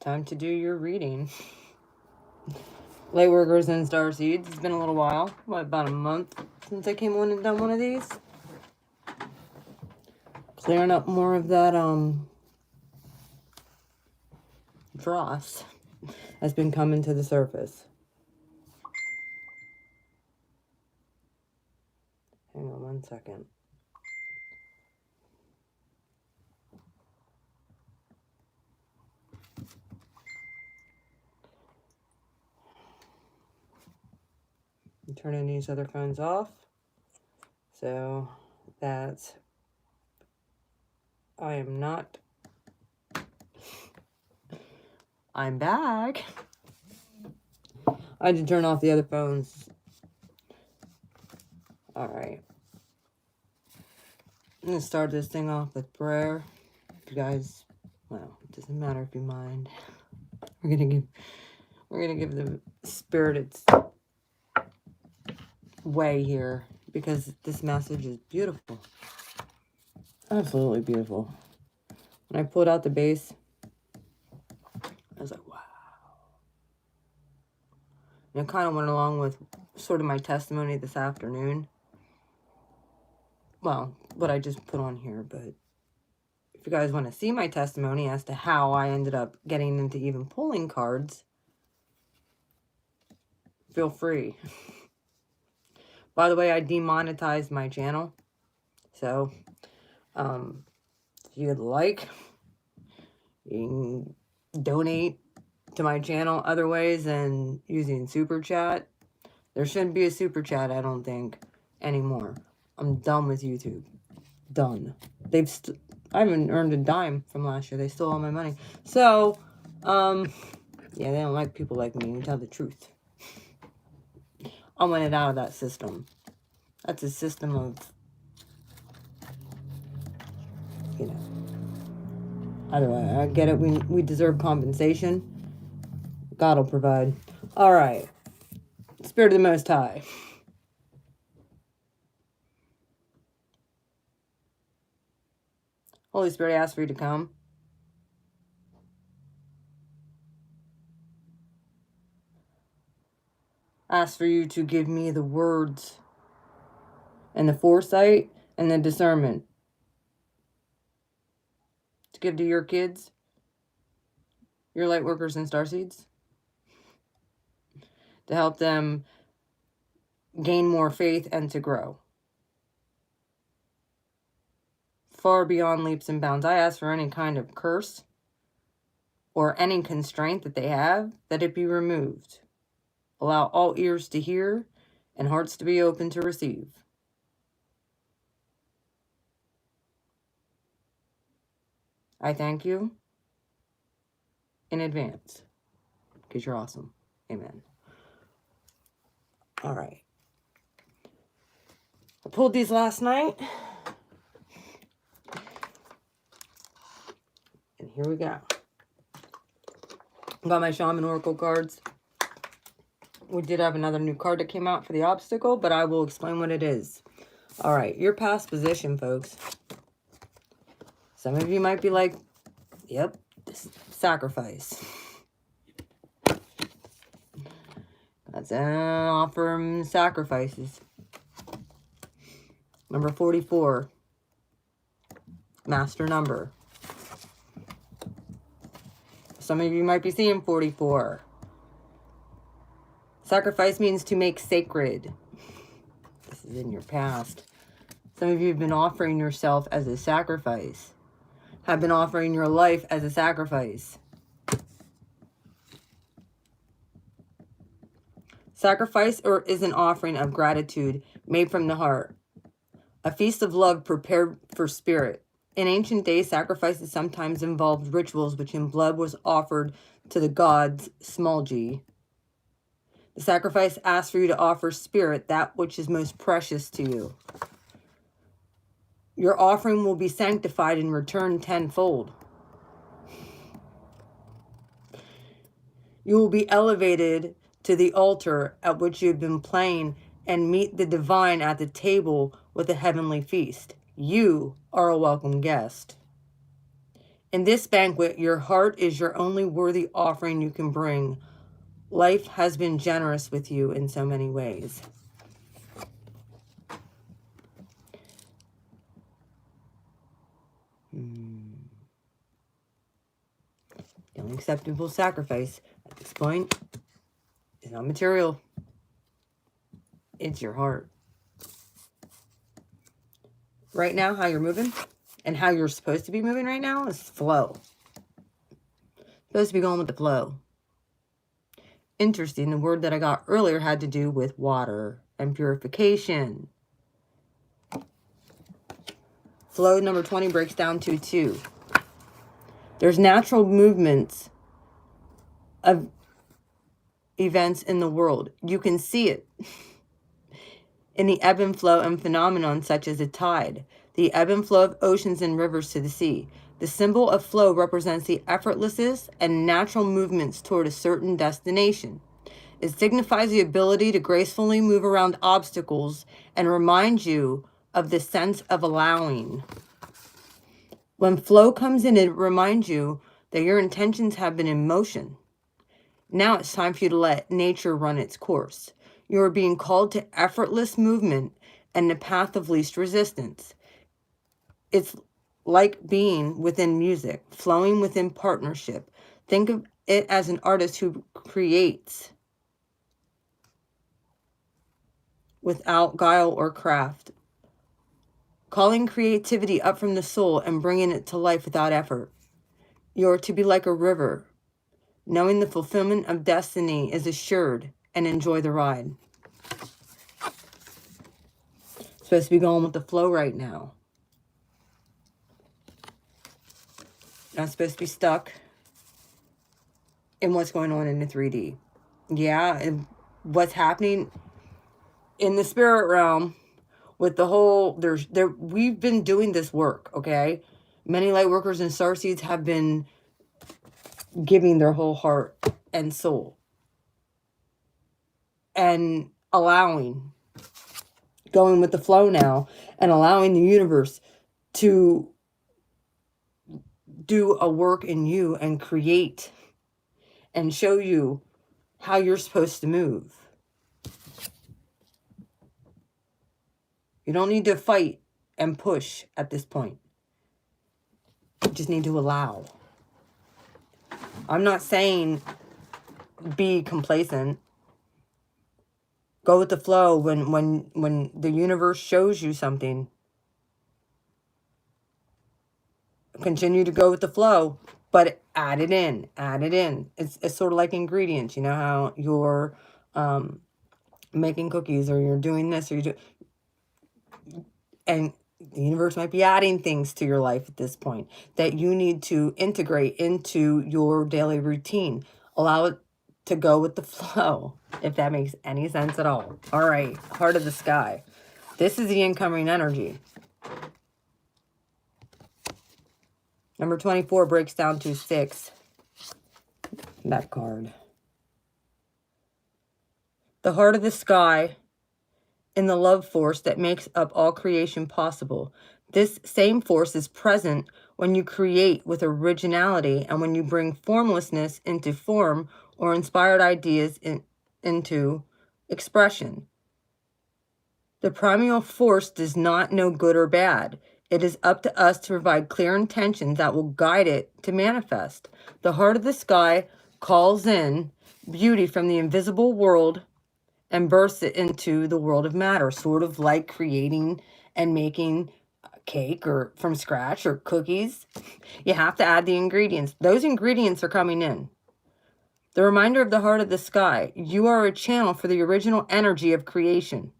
time to do your reading. Lightworkers and Startseeds. It's been a little while. What, about a month since I came on and done one of these? Clearing up more of that, dross has been coming to the surface. Hang on one second. I'm turning these other phones off so that I'm back. I had to turn off the other phones. Alright. I'm going to start this thing off with prayer. If you guys, well, it doesn't matter if you mind. We're gonna give the spirit its way here, because this message is beautiful. Absolutely beautiful. When I pulled out the base, I was like, wow. And it kind of went along with sort of my testimony this afternoon. Well, what I just put on here, but if you guys want to see my testimony as to how I ended up getting into even pulling cards, feel free. By the way, I demonetized my channel. So, if you'd like, you can donate to my channel other ways than using Super Chat. There shouldn't be a Super Chat, I don't think, anymore. I'm done with YouTube. Done. I haven't earned a dime from last year. They stole all my money. So, yeah, they don't like people like me, to tell the truth. I want it out of that system. That's a system of, you know, either way, I get it. We deserve compensation. God will provide. All right. Spirit of the Most High. Holy Spirit, I ask for you to come. I ask for you to give me the words and the foresight and the discernment to give to your kids, your light workers and starseeds, to help them gain more faith and to grow far beyond leaps and bounds. I ask for any kind of curse or any constraint that they have, that it be removed. Allow all ears to hear and hearts to be open to receive. I thank you in advance, because you're awesome. Amen. All right. I pulled these last night. And here we go. Got my Shaman Oracle cards. We did have another new card that came out for the obstacle, but I will explain what it is. All right, your past position, folks. Some of you might be like, yep, this is sacrifice. That's offer sacrifices. Number 44. Master number. Some of you might be seeing 44. Sacrifice means to make sacred. This is in your past. Some of you have been offering yourself as a sacrifice. Have been offering your life as a sacrifice. Sacrifice is an offering of gratitude made from the heart. A feast of love prepared for spirit. In ancient days, sacrifices sometimes involved rituals which in blood was offered to the gods, small g. The sacrifice asks for you to offer spirit, that which is most precious to you. Your offering will be sanctified and returned tenfold. You will be elevated to the altar at which you have been playing and meet the divine at the table with a heavenly feast. You are a welcome guest. In this banquet, your heart is your only worthy offering you can bring. Life has been generous with you in so many ways. The only acceptable sacrifice at this point is not material. It's your heart. Right now, how you're moving and how you're supposed to be moving right now is flow. Supposed to be going with the flow. Interesting, the word that I got earlier had to do with water and purification. Flow number 20 breaks down to 2. There's natural movements of events in the world. You can see it in the ebb and flow and phenomenon such as a tide, the ebb and flow of oceans and rivers to the sea. The symbol of flow represents the effortlessness and natural movements toward a certain destination. It signifies the ability to gracefully move around obstacles and reminds you of the sense of allowing. When flow comes in, it reminds you that your intentions have been in motion. Now it's time for you to let nature run its course. You are being called to effortless movement and the path of least resistance. It's like being within music, flowing within partnership. Think of it as an artist who creates without guile or craft. Calling creativity up from the soul and bringing it to life without effort. You're to be like a river, knowing the fulfillment of destiny is assured, and enjoy the ride. Supposed to be going with the flow right now. Not supposed to be stuck in what's going on in the 3D. Yeah, and what's happening in the spirit realm with the whole, we've been doing this work, okay? Many light workers and starseeds have been giving their whole heart and soul and allowing, going with the flow now, and allowing the universe to do a work in you and create and show you how you're supposed to move. You don't need to fight and push at this point. You just need to allow. I'm not saying be complacent. Go with the flow when the universe shows you something. Continue to go with the flow, but add it in. Add it in. It's sort of like ingredients. You know how you're making cookies, or you're doing this, or you do, and the universe might be adding things to your life at this point that you need to integrate into your daily routine. Allow it to go with the flow, if that makes any sense at all. All right, heart of the sky. This is the incoming energy. Number 24 breaks down to 6. That card. The heart of the sky in the love force that makes up all creation possible. This same force is present when you create with originality and when you bring formlessness into form or inspired ideas into expression. The primeval force does not know good or bad. It is up to us to provide clear intentions that will guide it to manifest. The heart of the sky calls in beauty from the invisible world and bursts it into the world of matter, sort of like creating and making a cake or from scratch or cookies. You have to add the ingredients. Those ingredients are coming in. The reminder of the heart of the sky. You are a channel for the original energy of creation.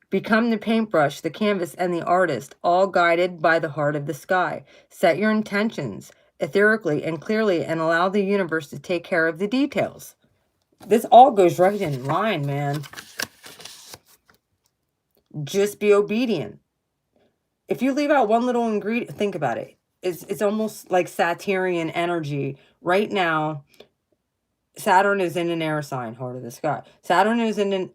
Become the paintbrush, the canvas, and the artist, all guided by the heart of the sky. Set your intentions etherically and clearly and allow the universe to take care of the details. This all goes right in line, man. Just be obedient. If you leave out one little ingredient, think about it. It's almost like Saturnian energy. Right now, Saturn is in an air sign, heart of the sky. Saturn is in an...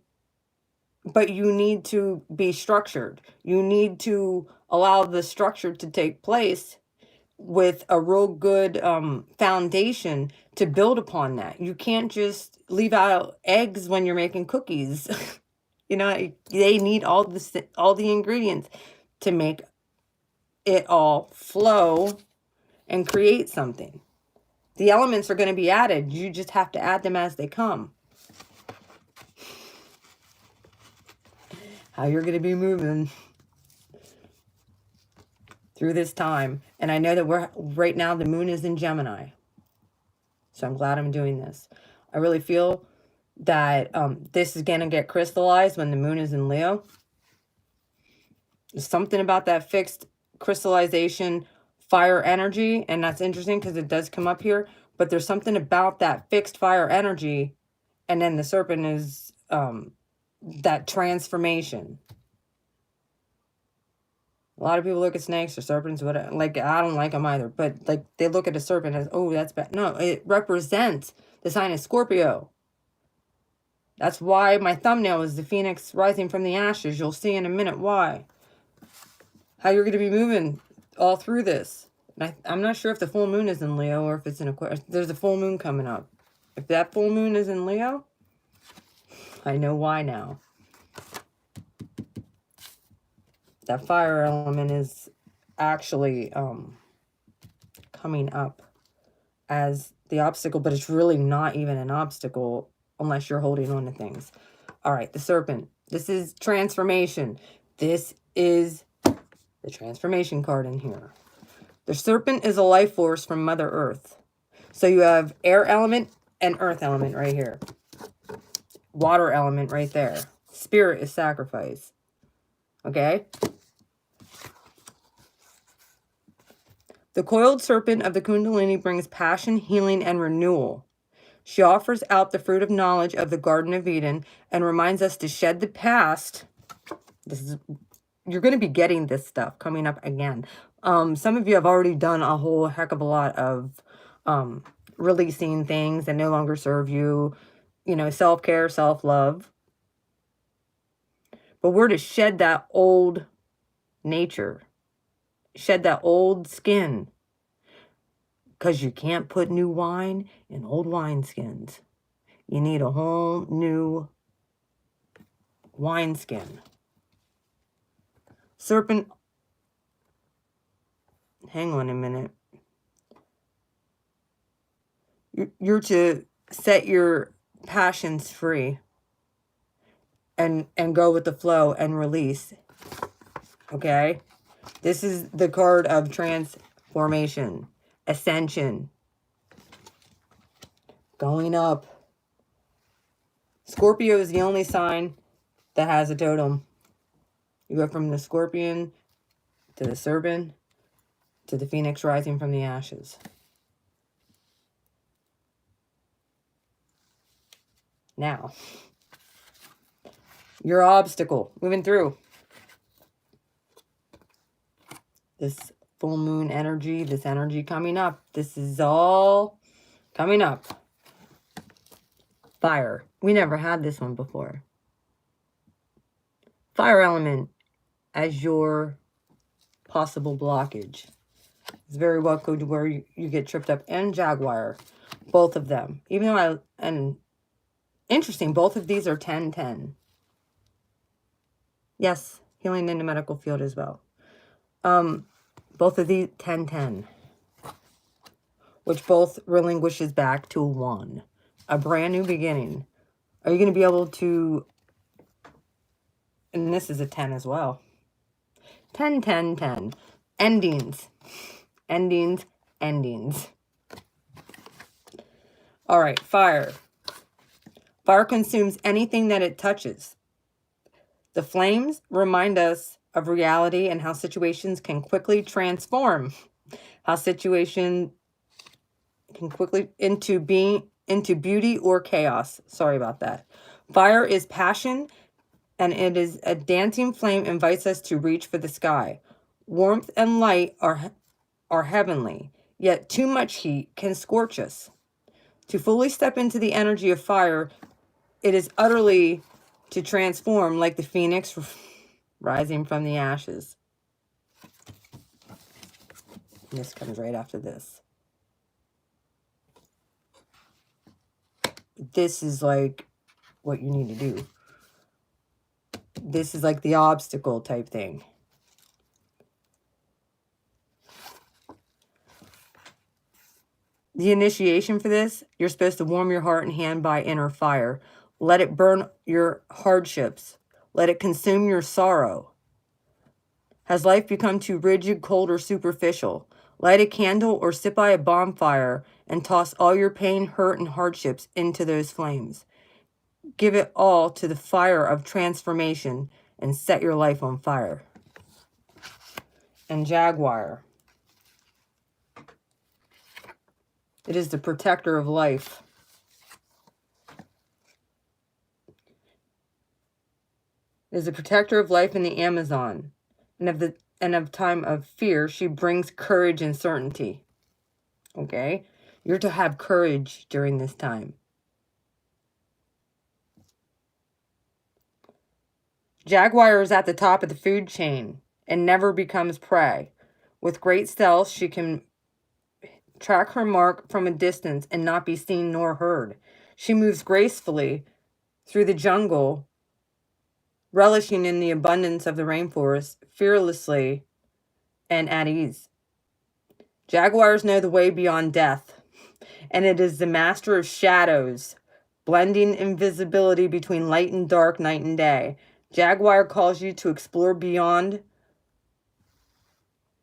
But you need to be structured. You need to allow the structure to take place with a real good foundation to build upon that. You can't just leave out eggs when you're making cookies. You know, they need all the ingredients to make it all flow and create something. The elements are going to be added. You just have to add them as they come. How you're going to be moving through this time. And I know that right now the moon is in Gemini. So I'm glad I'm doing this. I really feel that this is going to get crystallized when the moon is in Leo. There's something about that fixed crystallization fire energy, and that's interesting because it does come up here, but there's something about that fixed fire energy, and then the serpent is that transformation. A lot of people look at snakes or serpents, whatever. Like, I don't like them either, but like they look at a serpent as, oh, that's bad. No, it represents the sign of Scorpio. That's why my thumbnail is the phoenix rising from the ashes. You'll see in a minute why. How you're going to be moving all through this. And I'm not sure if the full moon is in Leo or if it's in Aquarius. There's a full moon coming up. If that full moon is in Leo, I know why now. That fire element is actually coming up as the obstacle, but it's really not even an obstacle unless you're holding on to things. All right, the serpent. This is transformation. This is the transformation card in here. The serpent is a life force from Mother Earth. So you have air element and earth element right here. Water element right there. Spirit is sacrifice. Okay? The coiled serpent of the Kundalini brings passion, healing, and renewal. She offers out the fruit of knowledge of the Garden of Eden and reminds us to shed the past. You're going to be getting this stuff coming up again. Some of you have already done a whole heck of a lot of releasing things that no longer serve you. You know, self-care, self-love. But we're to shed that old nature. Shed that old skin. Because you can't put new wine in old wineskins. You need a whole new wineskin. Serpent. Hang on a minute. You're to set your passions free. And go with the flow and release. Okay? This is the card of transformation. Ascension. Going up. Scorpio is the only sign that has a totem. You go from the scorpion to the serpent to the phoenix rising from the ashes. Now, your obstacle moving through this full moon energy, this energy coming up. This is all coming up. Fire. We never had this one before. Fire element as your possible blockage. It's very well could where you get tripped up. And Jaguar. Both of them. Even though interesting, both of these are 10-10. Yes, healing in the medical field as well. Both of these 10-10. Which both relinquishes back to 1. A brand new beginning. Are you going to be able to... And this is a 10 as well. 10, 10, 10. Endings. Endings. Endings. All right, fire. Fire consumes anything that it touches. The flames remind us of reality and how situations can quickly transform. How situation can quickly into beauty or chaos. Sorry about that. Fire is passion, and it is a dancing flame invites us to reach for the sky. Warmth and light are heavenly, yet too much heat can scorch us. To fully step into the energy of fire, it is utterly to transform like the phoenix rising from the ashes. And this comes right after this. This is like what you need to do. This is like the obstacle type thing. The initiation for this, you're supposed to warm your heart and hand by inner fire. Let it burn your hardships. Let it consume your sorrow. Has life become too rigid, cold, or superficial? Light a candle or sit by a bonfire and toss all your pain, hurt, and hardships into those flames. Give it all to the fire of transformation and set your life on fire. And Jaguar. It is the protector of life. It is the protector of life in the Amazon. And of time of fear, she brings courage and certainty. Okay? You're to have courage during this time. Jaguar is at the top of the food chain and never becomes prey. With great stealth, she can track her mark from a distance and not be seen nor heard. She moves gracefully through the jungle, relishing in the abundance of the rainforest, fearlessly and at ease. Jaguars know the way beyond death, and it is the master of shadows, blending invisibility between light and dark, night and day. Jaguar calls you to explore beyond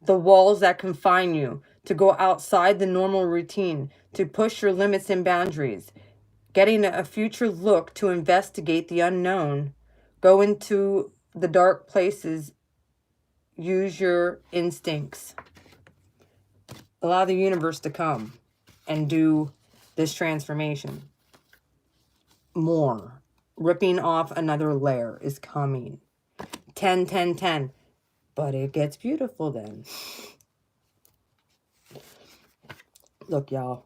the walls that confine you, to go outside the normal routine, to push your limits and boundaries, getting a future look to investigate the unknown, go into the dark places, use your instincts. Allow the universe to come and do this transformation. More. Ripping off another layer is coming. 10, 10, 10. But it gets beautiful then. Look, y'all.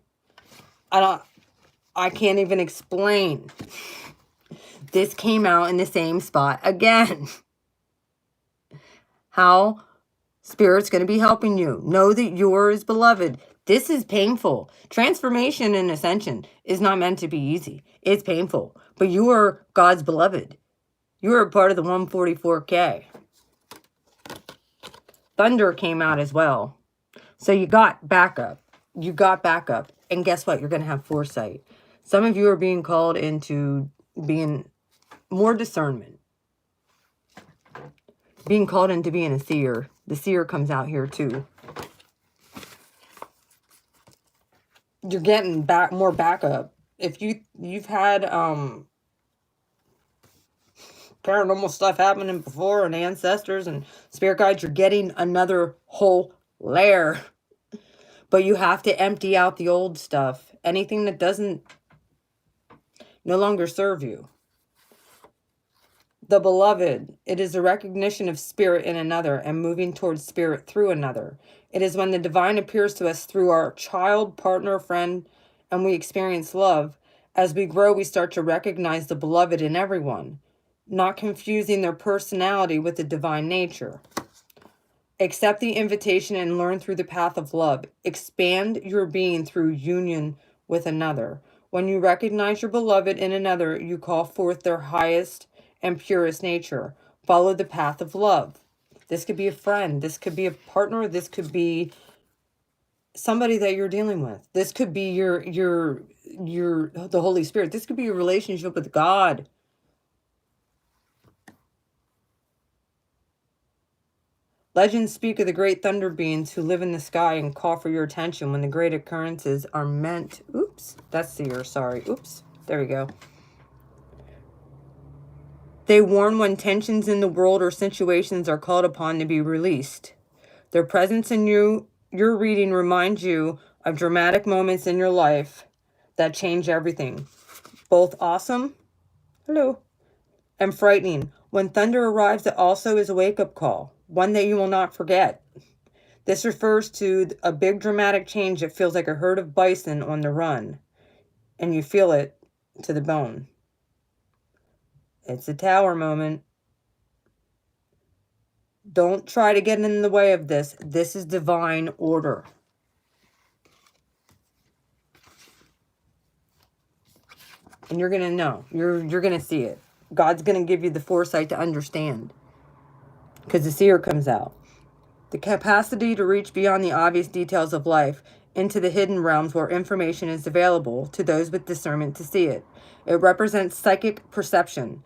I can't even explain. This came out in the same spot again. How Spirit's going to be helping you. Know that yours, beloved. This is painful. Transformation and ascension is not meant to be easy. It's painful. But you are God's beloved. You are a part of the 144K. Thunder came out as well. So you got backup. You got backup. And guess what? You're going to have foresight. Some of you are being called into being more discernment. Being called into being a seer. The seer comes out here too. You're getting more backup. If you've had paranormal stuff happening before and ancestors and spirit guides, you're getting another whole layer. But you have to empty out the old stuff. Anything that doesn't no longer serve you. The beloved, it is a recognition of spirit in another and moving towards spirit through another. It is when the divine appears to us through our child, partner, friend, and we experience love. As we grow, we start to recognize the beloved in everyone, not confusing their personality with the divine nature. Accept the invitation and learn through the path of love. Expand your being through union with another. When you recognize your beloved in another, you call forth their highest and purest nature. Follow the path of love. This could be a friend. This could be a partner. This could be somebody that you're dealing with. This could be the Holy Spirit. This could be your relationship with God. Legends speak of the great thunder beings who live in the sky and call for your attention when the great occurrences are meant. Oops, that's seer, sorry. Oops, there we go. They warn when tensions in the world or situations are called upon to be released. Their presence in your reading reminds you of dramatic moments in your life that change everything. Both awesome, hello, and frightening. When thunder arrives, it also is a wake-up call, one that you will not forget. This refers to a big dramatic change that feels like a herd of bison on the run, and you feel it to the bone. It's a tower moment. Don't try to get in the way of this. This is divine order. And you're going to know. You're going to see it. God's going to give you the foresight to understand. Because the seer comes out. The capacity to reach beyond the obvious details of life into the hidden realms where information is available to those with discernment to see it. It represents psychic perception.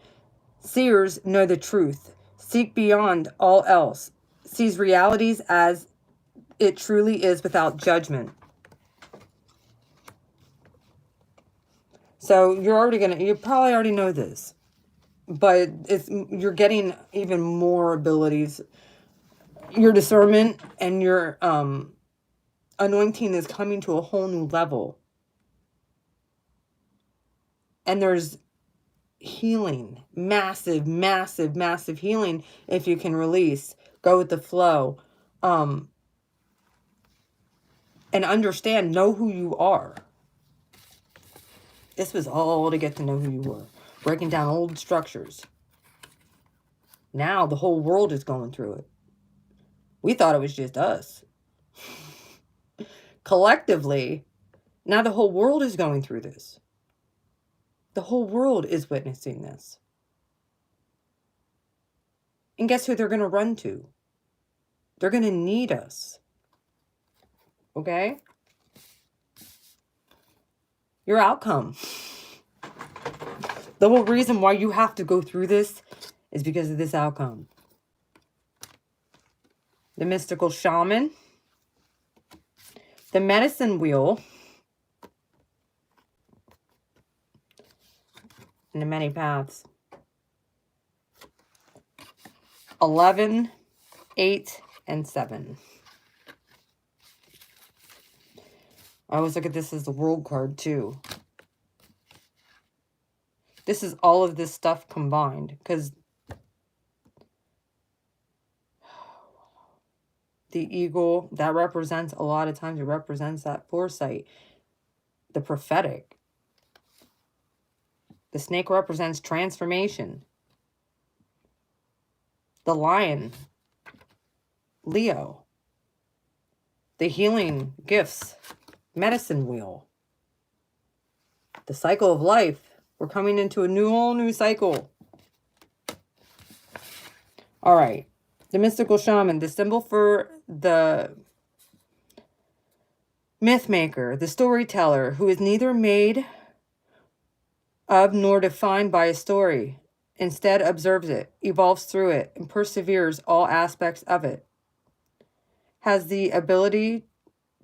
Seers know the truth, seek beyond all else, sees realities as it truly is without judgment. So you probably already know this, but you're getting even more abilities. Your discernment and your anointing is coming to a whole new level. And there's healing, massive, massive, massive healing if you can release, go with the flow, and understand, know who you are. This was all to get to know who you were. Breaking down old structures. Now the whole world is going through it. We thought it was just us. Collectively, now the whole world is going through this. The whole world is witnessing this. And guess who they're going to run to? They're going to need us. Okay? Your outcome. The whole reason why you have to go through this is because of this outcome. The Mystical Shaman. The Medicine Wheel. And the Many Paths. 11, 8, and 7. I always look at this as the World card too. This is all of this stuff combined, because the eagle, that represents, a lot of times it represents that foresight, the prophetic. The snake represents transformation. The lion, Leo. The healing gifts, Medicine Wheel. The cycle of life. We're coming into a whole new cycle. All right. The Mystical Shaman, the symbol for the myth maker, the storyteller, who is neither made of nor defined by a story, instead observes it, evolves through it, and perseveres all aspects of it, has the ability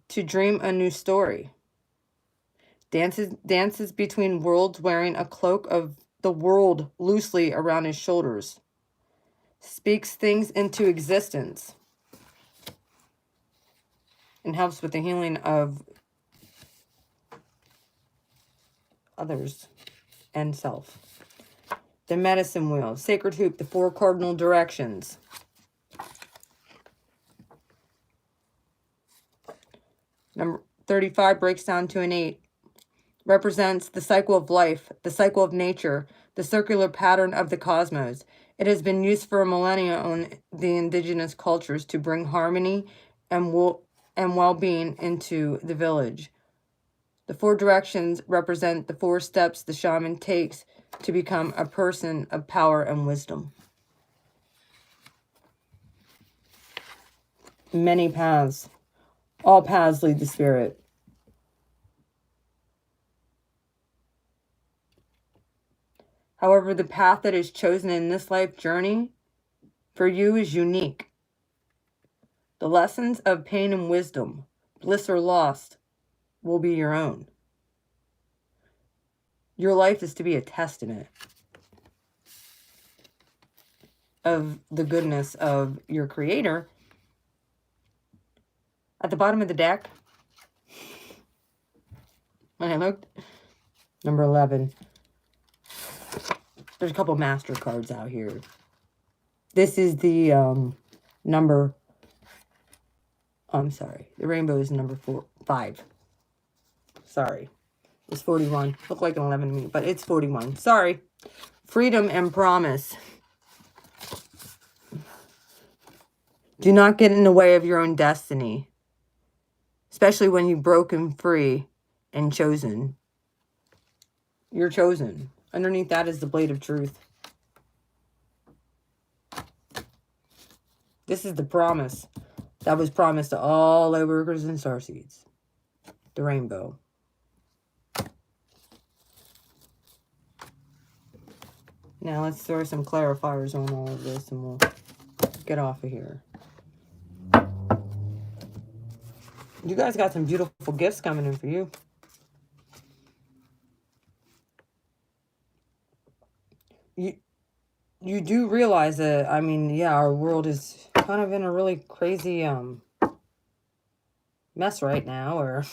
to dream a new story, dances between worlds wearing a cloak of the world loosely around his shoulders, speaks things into existence, and helps with the healing of others and self. The Medicine Wheel, Sacred Hoop, the 4 cardinal directions. Number 35 breaks down to an 8. Represents the cycle of life, the cycle of nature, the circular pattern of the cosmos. It has been used for millennia on the indigenous cultures to bring harmony and well-being into the village. The 4 directions represent the 4 steps the shaman takes to become a person of power and wisdom. Many paths. All paths lead to spirit. However, the path that is chosen in this life journey for you is unique. The lessons of pain and wisdom, bliss or loss, will be your own. Your life is to be a testament of the goodness of your Creator. At the bottom of the deck, when I looked, number 11. There's a couple master cards out here. This is the number, I'm sorry, the rainbow is number 5. Sorry, it's 41. Looked like an 11 to me, but it's 41. Sorry. Freedom and promise. Do not get in the way of your own destiny, especially when you've broken free and chosen. You're chosen. Underneath that is the blade of truth. This is the promise that was promised to all Lightworkers and Starseeds. The rainbow. Now let's throw some clarifiers on all of this and we'll get off of here. You guys got some beautiful gifts coming in for you. You do realize that, I mean, yeah, our world is kind of in a really crazy mess right now, or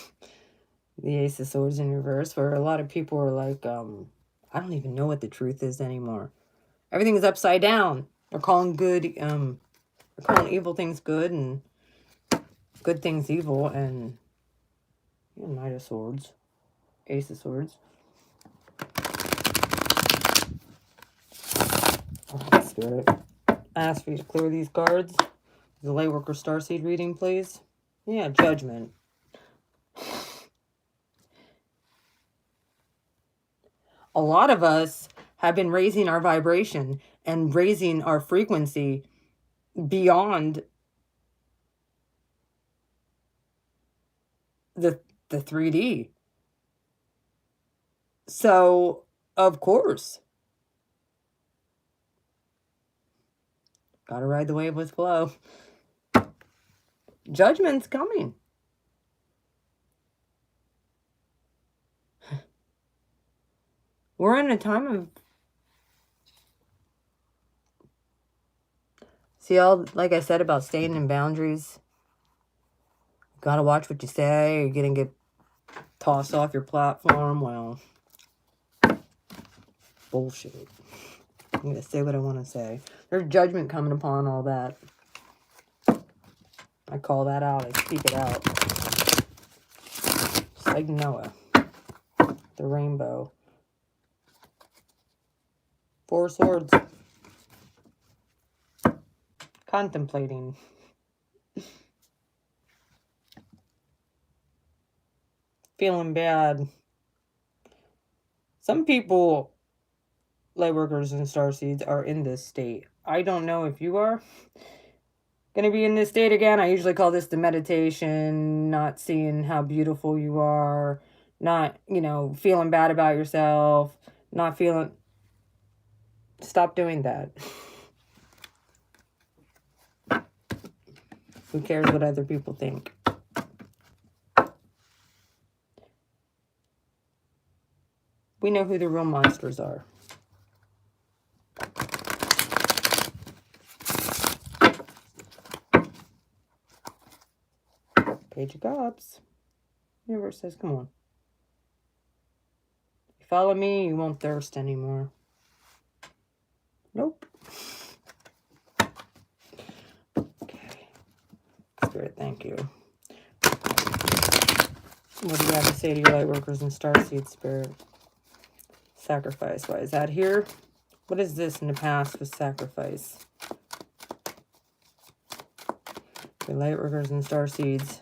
the Ace of Swords in reverse, where a lot of people are like, I don't even know what the truth is anymore. Everything is upside down. They're calling good, they're calling evil things good and good things evil, and Knight of Swords, Ace of Swords. Spirit, I ask for you to clear these cards. The Lightworker Starseed reading, please. Yeah, Judgment. A lot of us have been raising our vibration and raising our frequency beyond the 3D. So, of course, gotta ride the wave with flow. Judgment's coming. We're in a time of... See, like I said about staying in boundaries. Gotta watch what you say. You're gonna get tossed off your platform. Well, bullshit. I'm gonna say what I want to say. There's judgment coming upon all that. I call that out. I speak it out. Just like Noah. The rainbow. 4 swords. Contemplating. Feeling bad. Some people, Lightworkers and Starseeds, are in this state. I don't know if you are going to be in this state again. I usually call this the meditation, not seeing how beautiful you are, not, you know, feeling bad about yourself, not feeling... Stop doing that. Who cares what other people think? We know who the real monsters are. Page of Cups. Universe says, come on. You follow me, you won't thirst anymore. Nope. Okay. Spirit, thank you. What do you have to say to your Lightworkers and Starseed, Spirit? Sacrifice. Why is that here? What is this in the past with sacrifice? Your Lightworkers and Starseeds.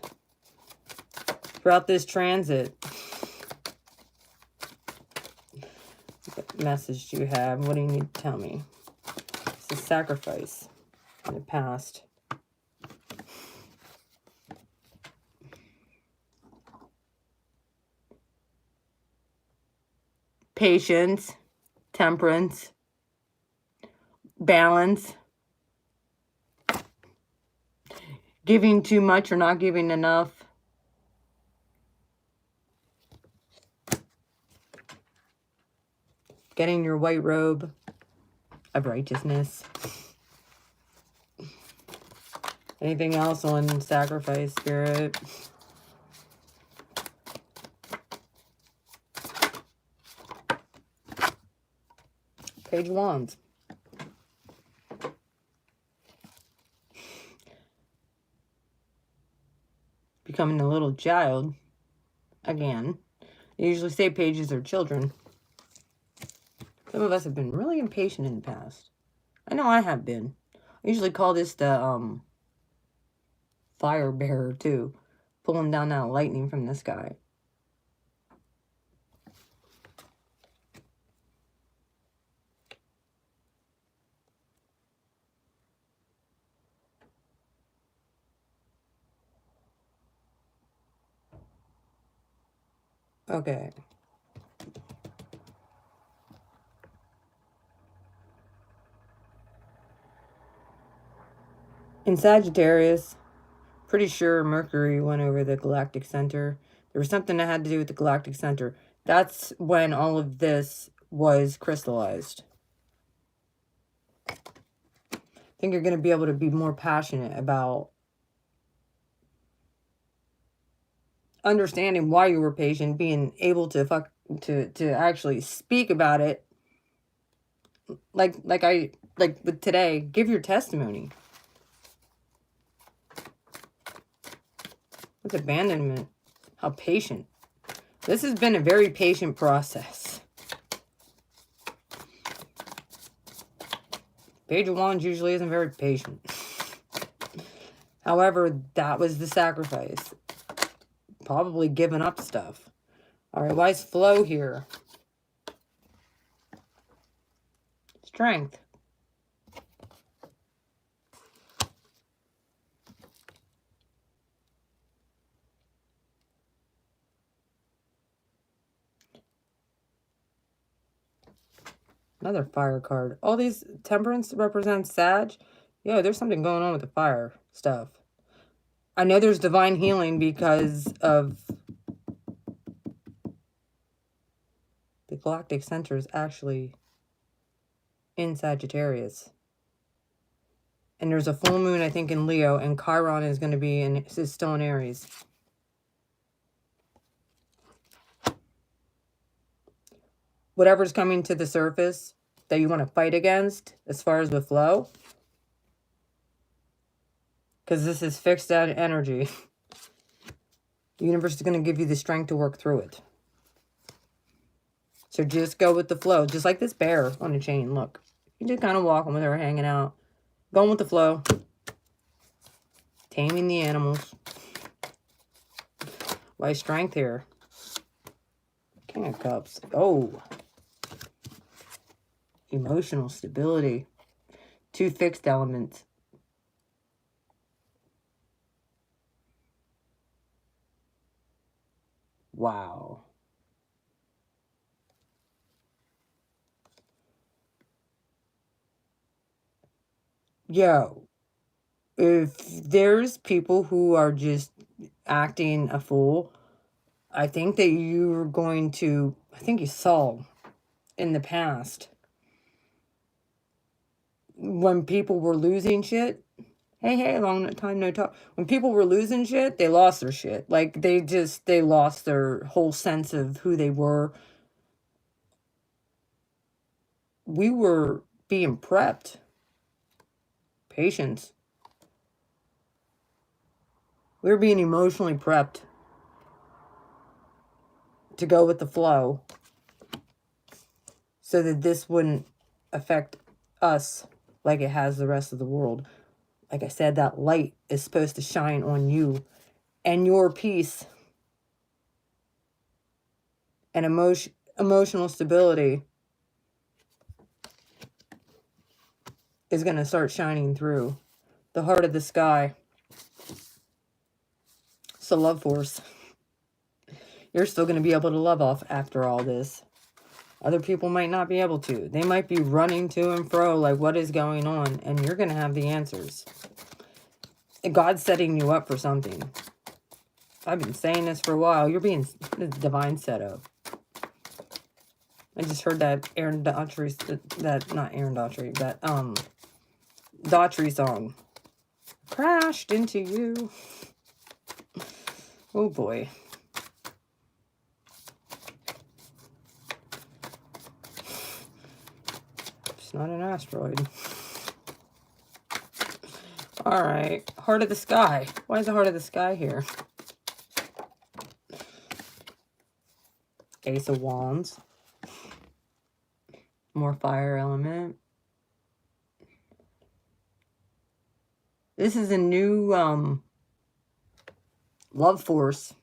Throughout this transit, what message do you have? What do you need to tell me? It's a sacrifice in the past. Patience, temperance, balance, giving too much or not giving enough. Getting your white robe of righteousness. Anything else on sacrifice, Spirit? Page of Wands. Becoming a little child. Again. They usually say pages are children. Some of us have been really impatient in the past. I know I have been. I usually call this the fire bearer too, pulling down that lightning from the sky. Okay. In Sagittarius, pretty sure Mercury went over the galactic center. There was something that had to do with the galactic center. That's when all of this was crystallized. I think you're going to be able to be more passionate about understanding why you were patient, being able to actually speak about it. Like with today, give your testimony. With abandonment, how patient. This has been a very patient process. Page of Wands usually isn't very patient. However, that was the sacrifice. Probably giving up stuff. Alright, why is flow here? Strength. Another fire card. All these temperance represents Sag. Yo, there's something going on with the fire stuff. I know there's divine healing because of the galactic center is actually in Sagittarius. And there's a full moon, I think, in Leo, and Chiron is going to be is still in Aries. Whatever's coming to the surface that you want to fight against, as far as with flow, because this is fixed out energy. The universe is going to give you the strength to work through it. So just go with the flow. Just like this bear on a chain. Look. You just kind of walking with her, hanging out. Going with the flow. Taming the animals. Why strength here? King of Cups. Oh. Emotional stability. 2 fixed elements. Wow. Yo, if there's people who are just acting a fool, I think that you're going to, I think you saw in the past, when people were losing shit, hey, long time no talk. When people were losing shit, they lost their shit. Like, they lost their whole sense of who they were. We were being prepped. Patience. We were being emotionally prepped to go with the flow so that this wouldn't affect us like it has the rest of the world. Like I said, that light is supposed to shine on you and your peace and emotional stability is going to start shining through. The heart of the sky. It's a love force. You're still going to be able to love off after all this. Other people might not be able to. They might be running to and fro like, what is going on? And you're going to have the answers. God's setting you up for something. I've been saying this for a while. You're being divine set up. I just heard that Aaron Daughtry, not Aaron Daughtry, that Daughtry song. Crashed into you. Oh boy. It's not an asteroid. Alright. Heart of the sky. Why is the heart of the sky here? Ace of Wands. More fire element. This is a new love force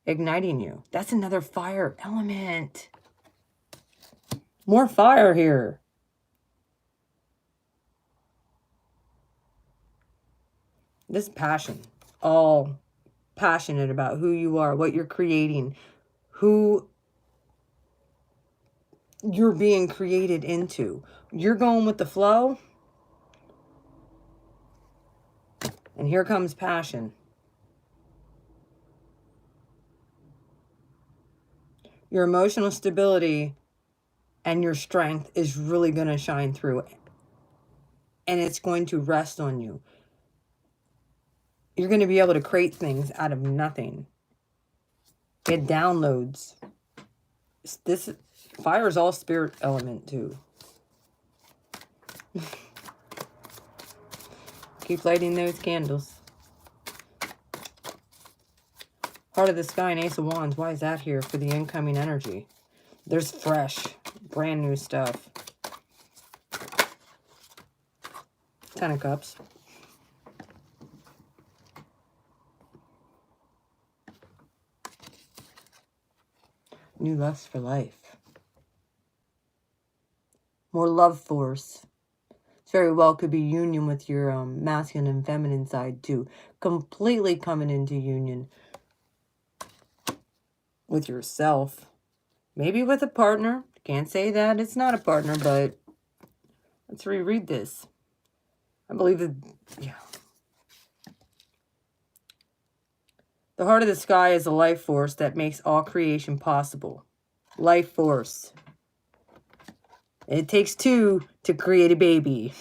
igniting you. That's another fire element. More fire here. This passion. All passionate about who you are, what you're creating, who you're being created into. You're going with the flow. And here comes passion. Your emotional stability and your strength is really going to shine through. And it's going to rest on you. You're going to be able to create things out of nothing. Get downloads. This fire is all spirit element too. Keep lighting those candles. Heart of the Sky and Ace of Wands. Why is that here for the incoming energy? There's fresh, brand new stuff. Ten of Cups. New lust for life. More love force. This very well could be union with your masculine and feminine side too. Completely coming into union with yourself. Maybe with a partner. Can't say that it's not a partner, but let's reread this. I believe that, yeah. The heart of the sky is a life force that makes all creation possible. Life force. It takes two to create a baby.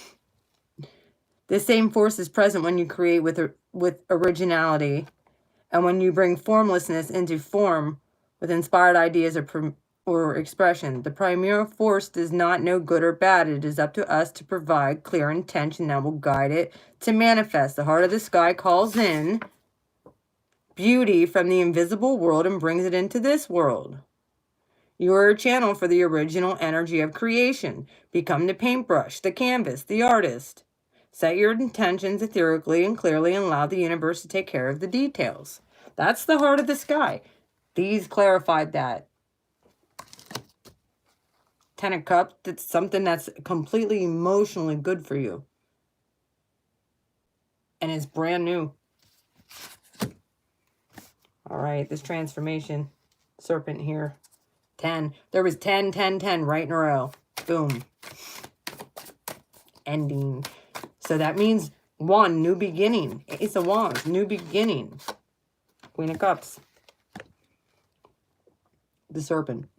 This same force is present when you create with originality and when you bring formlessness into form with inspired ideas or expression. The primary force does not know good or bad. It is up to us to provide clear intention that will guide it to manifest. The heart of the sky calls in beauty from the invisible world and brings it into this world. You are a channel for the original energy of creation. Become the paintbrush, the canvas, the artist. Set your intentions etherically and clearly and allow the universe to take care of the details. That's the heart of the sky. These clarified that. Ten of Cups, that's something that's completely emotionally good for you. And it's brand new. All right, this transformation. Serpent here. 10. There was 10, 10, 10 right in a row. Boom. Ending. So that means one, new beginning. Ace of Wands, new beginning. Queen of Cups. The Serpent.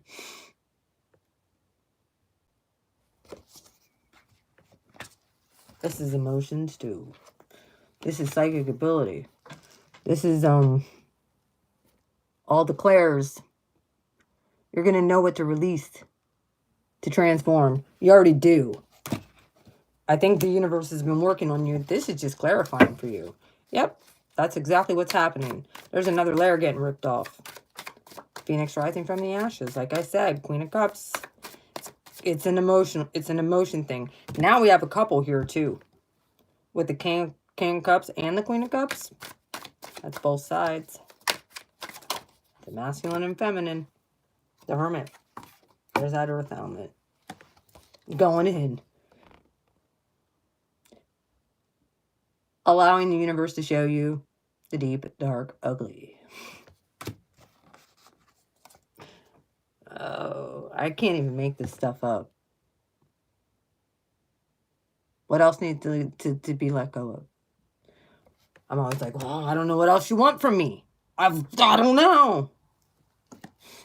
This is emotions too. This is psychic ability. This is all the clairs. You're going to know what to release, to transform. You already do. I think the universe has been working on you. This is just clarifying for you. Yep, that's exactly what's happening. There's another layer getting ripped off. Phoenix rising from the ashes. Like I said, Queen of Cups. It's an emotion thing. Now we have a couple here too. With the King of Cups and the Queen of Cups. That's both sides. The masculine and feminine. The Hermit. There's that earth element. Going in. Allowing the universe to show you the deep, dark, ugly. Oh, I can't even make this stuff up. What else needs to be let go of? I'm always like, well, I don't know what else you want from me. I don't know.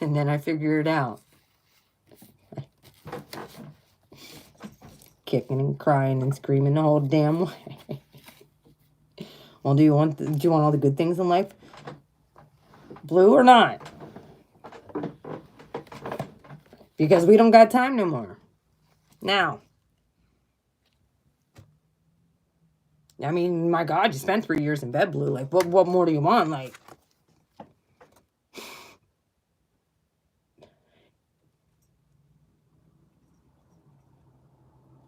And then I figure it out. Kicking and crying and screaming the whole damn way. Well, do you want all the good things in life? Blue or not? Because we don't got time no more. Now. I mean, my God, you spent 3 years in bed, Blue. Like, what more do you want? Like,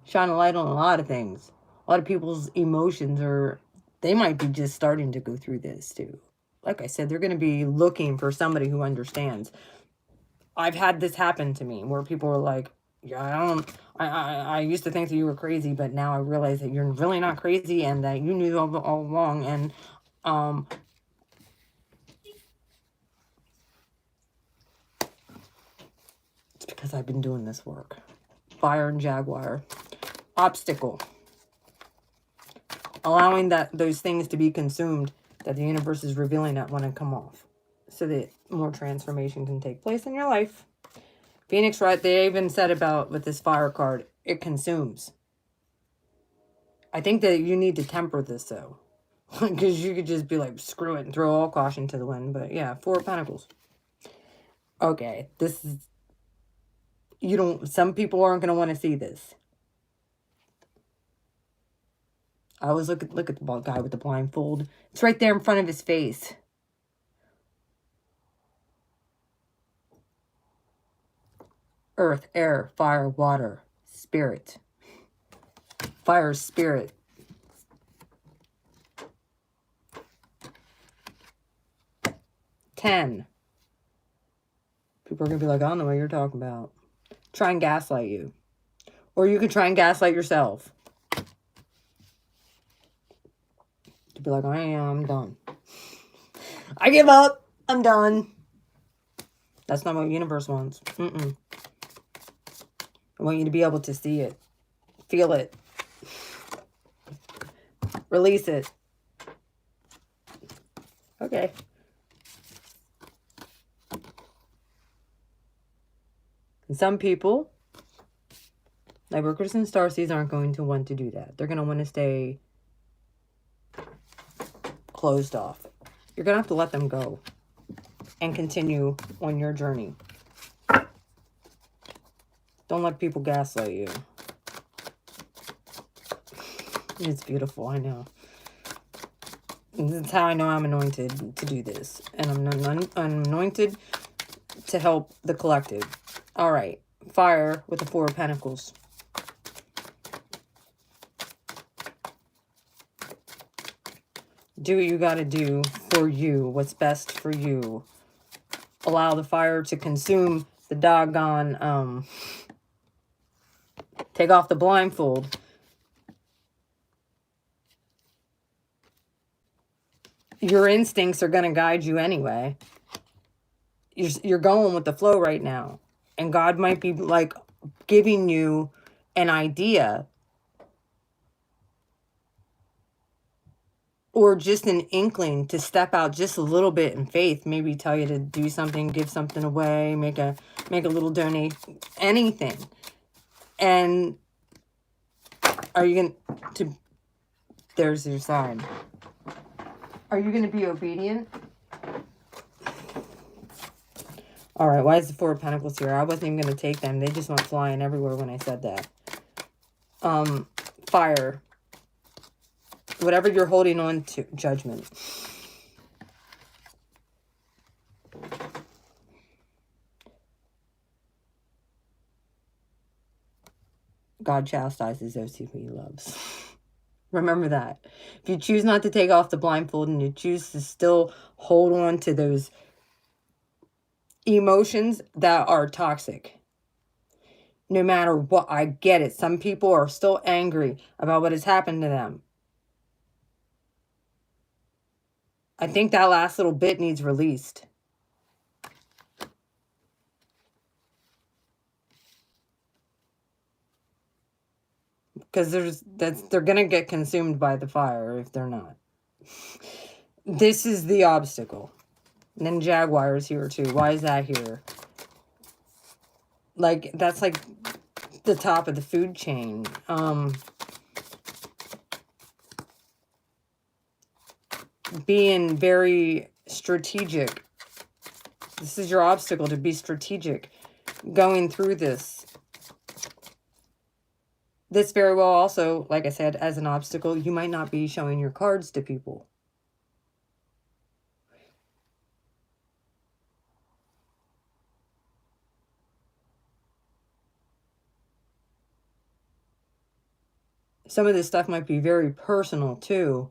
shine a light on a lot of things. A lot of people's emotions are They might be just starting to go through this too. Like I said, they're going to be looking for somebody who understands. I've had this happen to me where people are like, yeah, I used to think that you were crazy, but now I realize that you're really not crazy and that you knew all along. And, it's because I've been doing this work. Fire and Jaguar. Obstacle. Allowing those things to be consumed that the universe is revealing that want to come off, so that more transformation can take place in your life. Phoenix, right? They even said about with this fire card, it consumes. I think that you need to temper this though, because you could just be like, screw it and throw all caution to the wind. But yeah, 4 of Pentacles. Okay, this is, some people aren't going to want to see this. I always look at the guy with the blindfold. It's right there in front of his face. Earth, air, fire, water, spirit. Fire, spirit. Ten. People are going to be like, I don't know what you're talking about. Try and gaslight you. Or you could try and gaslight yourself. To be like, I'm done. I give up. I'm done. That's not what the universe wants. I want you to be able to see it. Feel it. Release it. Okay. And some people, Lightworkers and Starseeds, aren't going to want to do that. They're going to want to stay closed off. You're going to have to let them go and continue on your journey. Don't let people gaslight you. It's beautiful, I know. This is how I know I'm anointed to do this. And I'm anointed to help the collective. All right. Fire with the 4 of Pentacles. Do what you got to do for you. What's best for you. Allow the fire to consume the doggone... take off the blindfold. Your instincts are going to guide you anyway. You're going with the flow right now. And God might be like giving you an idea. Or just an inkling to step out just a little bit in faith. Maybe tell you to do something, give something away, make a little donation, anything. And are you going to... There's your sign. Are you going to be obedient? All right, why is the 4 of Pentacles here? I wasn't even going to take them. They just went flying everywhere when I said that. Fire. Whatever you're holding on to, judgment. God chastises those who he loves. Remember that. If you choose not to take off the blindfold and you choose to still hold on to those emotions that are toxic, no matter what, I get it. Some people are still angry about what has happened to them. I think that last little bit needs released. Because they're going to get consumed by the fire if they're not. This is the obstacle. And then Jaguar is here too. Why is that here? Like, that's like the top of the food chain. Being very strategic. This is your obstacle, to be strategic. Going through this. This very well also, like I said, as an obstacle, you might not be showing your cards to people. Some of this stuff might be very personal too.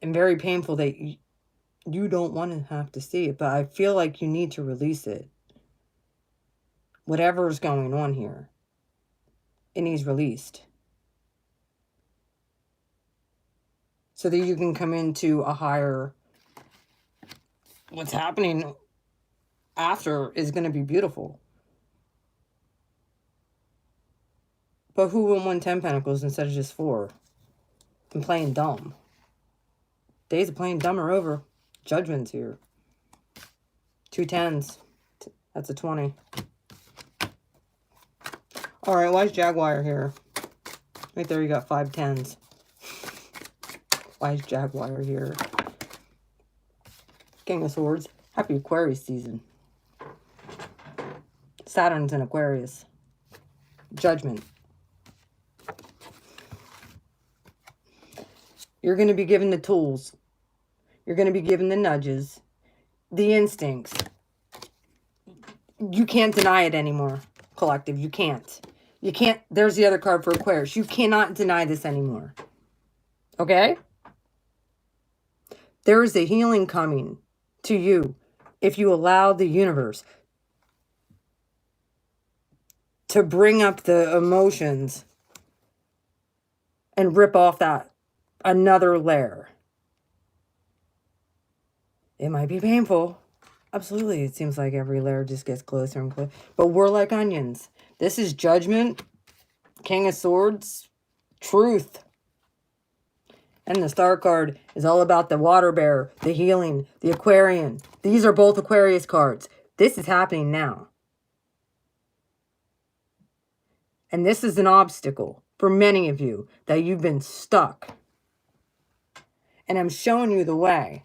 and very painful that you don't want to have to see it, but I feel like you need to release it. Whatever is going on here, it needs released. So that you can come into a higher, what's happening after is going to be beautiful. But who would want 10 Pentacles instead of just 4? And playing dumb. Days of playing dumb are over. Judgment's here. 2 10s. That's a 20. Alright, why is Jaguar here? Right there you got 5 10s. Why is Jaguar here? King of Swords. Happy Aquarius season. Saturn's in Aquarius. Judgment. You're going to be given the tools. You're going to be given the nudges. The instincts. You can't deny it anymore, collective. You can't. You can't. There's the other card for Aquarius. You cannot deny this anymore. Okay? There is a healing coming to you if you allow the universe to bring up the emotions and rip off that another layer. It might be painful. Absolutely. It seems like every layer just gets closer and closer. But we're like onions. This is Judgment, King of Swords, Truth. And the Star card is all about the Water Bear, the Healing, the Aquarian. These are both Aquarius cards. This is happening now. And this is an obstacle for many of you that you've been stuck. And I'm showing you the way.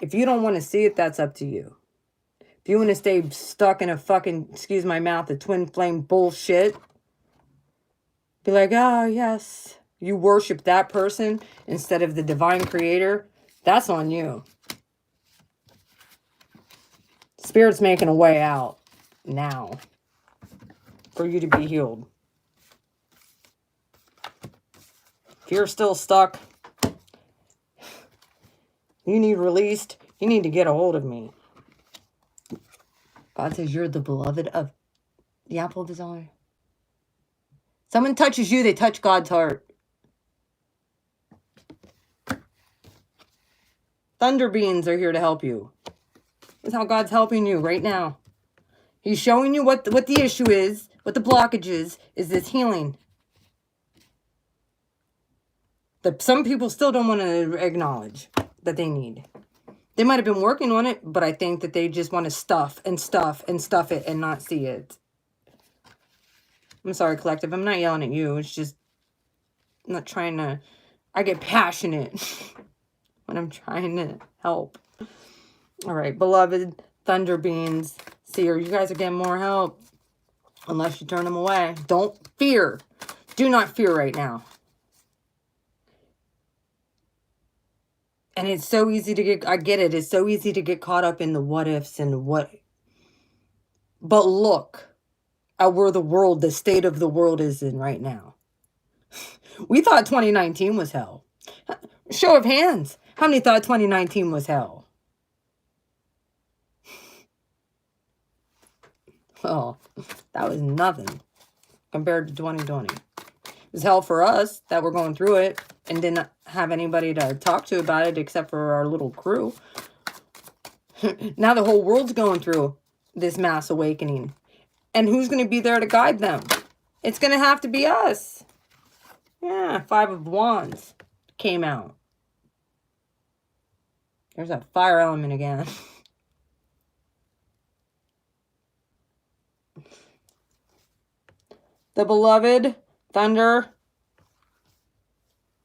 If you don't want to see it, that's up to you. If you want to stay stuck in a fucking, excuse my mouth, a twin flame bullshit, be like, oh, yes. You worship that person instead of the divine creator. That's on you. Spirit's making a way out now for you to be healed. If you're still stuck, you need released, you need to get a hold of me. God says you're the beloved of the apple of his eye. Someone touches you, they touch God's heart. Thunder beings are here to help you. That's how God's helping you right now. He's showing you what the issue is, what the blockage is this healing. That some people still don't want to acknowledge that they need. They might have been working on it, but I think that they just want to stuff and stuff and stuff it and not see it. I'm sorry, collective. I'm not yelling at you. It's just, I'm not trying to, I get passionate when I'm trying to help. All right, beloved thunder beings, seer, you guys are getting more help unless you turn them away. Don't fear. Do not fear right now. And it's so easy to get, I get it, it's so easy to get caught up in the what ifs and what. But look at where the world, the state of the world is in right now. We thought 2019 was hell. Show of hands. How many thought 2019 was hell? Oh, that was nothing compared to 2020. It was hell for us that we're going through it and didn't have anybody to talk to about it except for our little crew. Now the whole world's going through this mass awakening. And who's going to be there to guide them? It's going to have to be us. Yeah, 5 of Wands came out. There's that fire element again. The beloved, thunder,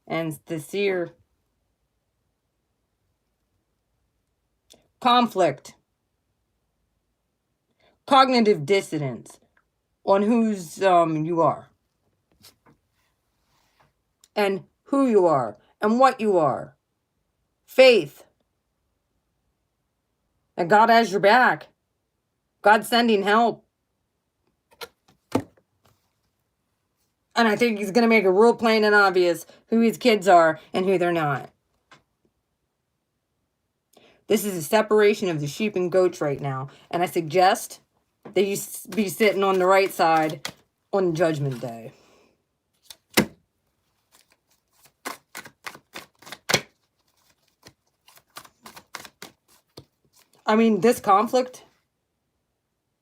and the seer. Conflict. Cognitive dissonance on whose you are. And who you are. And what you are. Faith. And God has your back. God's sending help. And I think he's going to make it real plain and obvious who his kids are and who they're not. This is a separation of the sheep and goats right now. And I suggest that you be sitting on the right side on Judgment Day. I mean, this conflict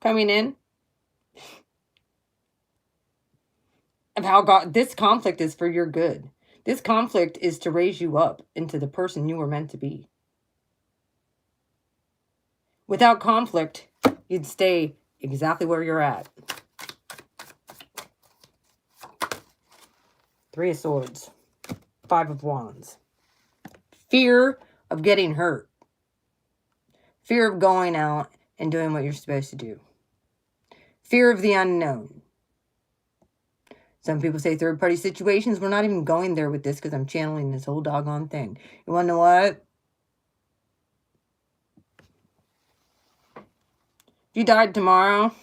coming in of how God, this conflict is for your good. This conflict is to raise you up into the person you were meant to be. Without conflict, you'd stay exactly where you're at. Three of Swords. Five of Wands. Fear of getting hurt. Fear of going out and doing what you're supposed to do. Fear of the unknown. Some people say third-party situations. We're not even going there with this because I'm channeling this whole doggone thing. You want to know what? If you died tomorrow,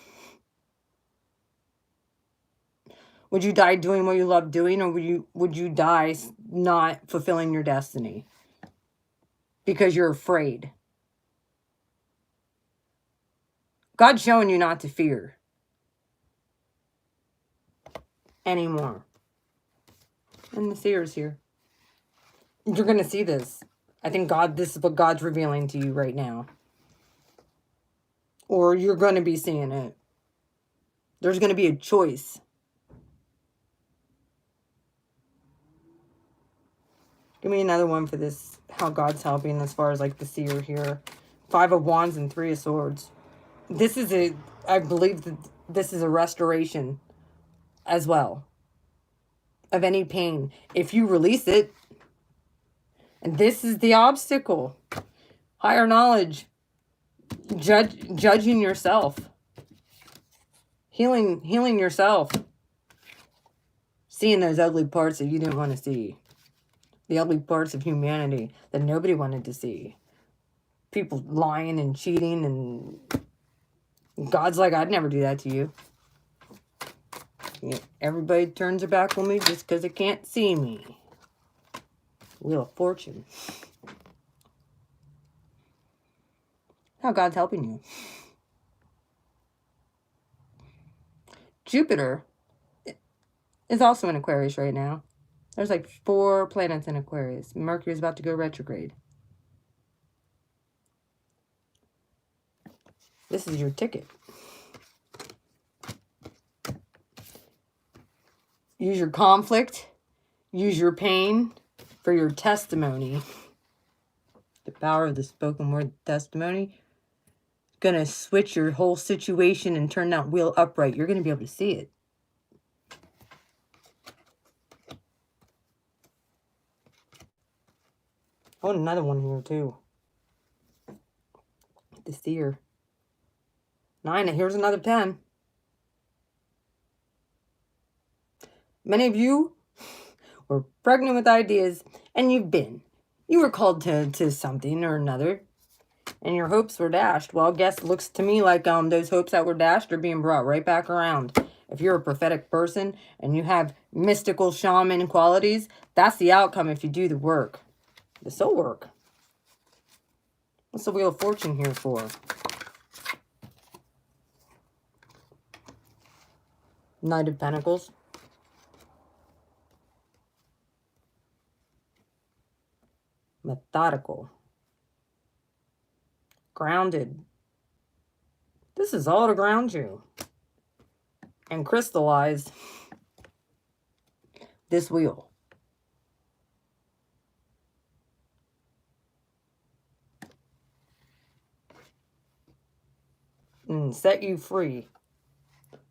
would you die doing what you love doing, or would you die not fulfilling your destiny because you're afraid? God's showing you not to fear anymore. And the seer's here. You're going to see this. I think this is what God's revealing to you right now. Or you're going to be seeing it. There's going to be a choice. Give me another one for this, how God's helping as far as like the seer here. Five of Wands and Three of Swords. This is I believe that this is a restoration as well of any pain. If you release it, and this is the obstacle. Higher knowledge. Judging yourself. Healing yourself. Seeing those ugly parts that you didn't want to see. The ugly parts of humanity that nobody wanted to see. People lying and cheating, and God's like, I'd never do that to you. Everybody turns their back on me just because they can't see me. Wheel of Fortune. How God's helping you. Jupiter is also in Aquarius right now. There's like 4 planets in Aquarius. Mercury is about to go retrograde. This is your ticket. Use your conflict. Use your pain for your testimony. The power of the spoken word testimony. Gonna switch your whole situation and turn that wheel upright. You're gonna be able to see it. Oh, another one here too. The seer. 9, and here's another 10. Many of you were pregnant with ideas, and you were called to something or another, and your hopes were dashed. Well, guess looks to me like those hopes that were dashed are being brought right back around. If you're a prophetic person and you have mystical shaman qualities, that's the outcome if you do the work. The soul work. What's the Wheel of Fortune here for? Knight of Pentacles. Methodical. Grounded. This is all to ground you. And crystallize this wheel. And set you free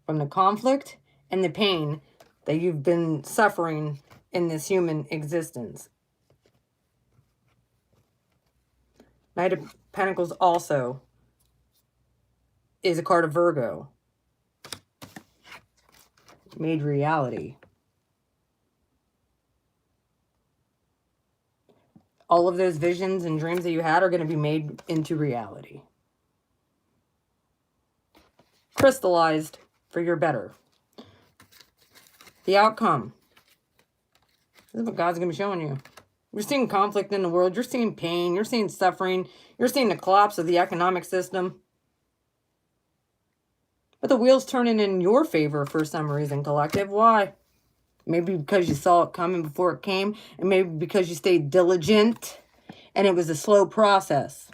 from the conflict and the pain that you've been suffering in this human existence. Knight of Pentacles also is a card of Virgo. Made reality. All of those visions and dreams that you had are going to be made into reality. Crystallized for your better. The outcome. This is what God's going to be showing you. You're seeing conflict in the world. You're seeing pain. You're seeing suffering. You're seeing the collapse of the economic system. But the wheel's turning in your favor for some reason, collective. Why? Maybe because you saw it coming before it came. And maybe because you stayed diligent. And it was a slow process.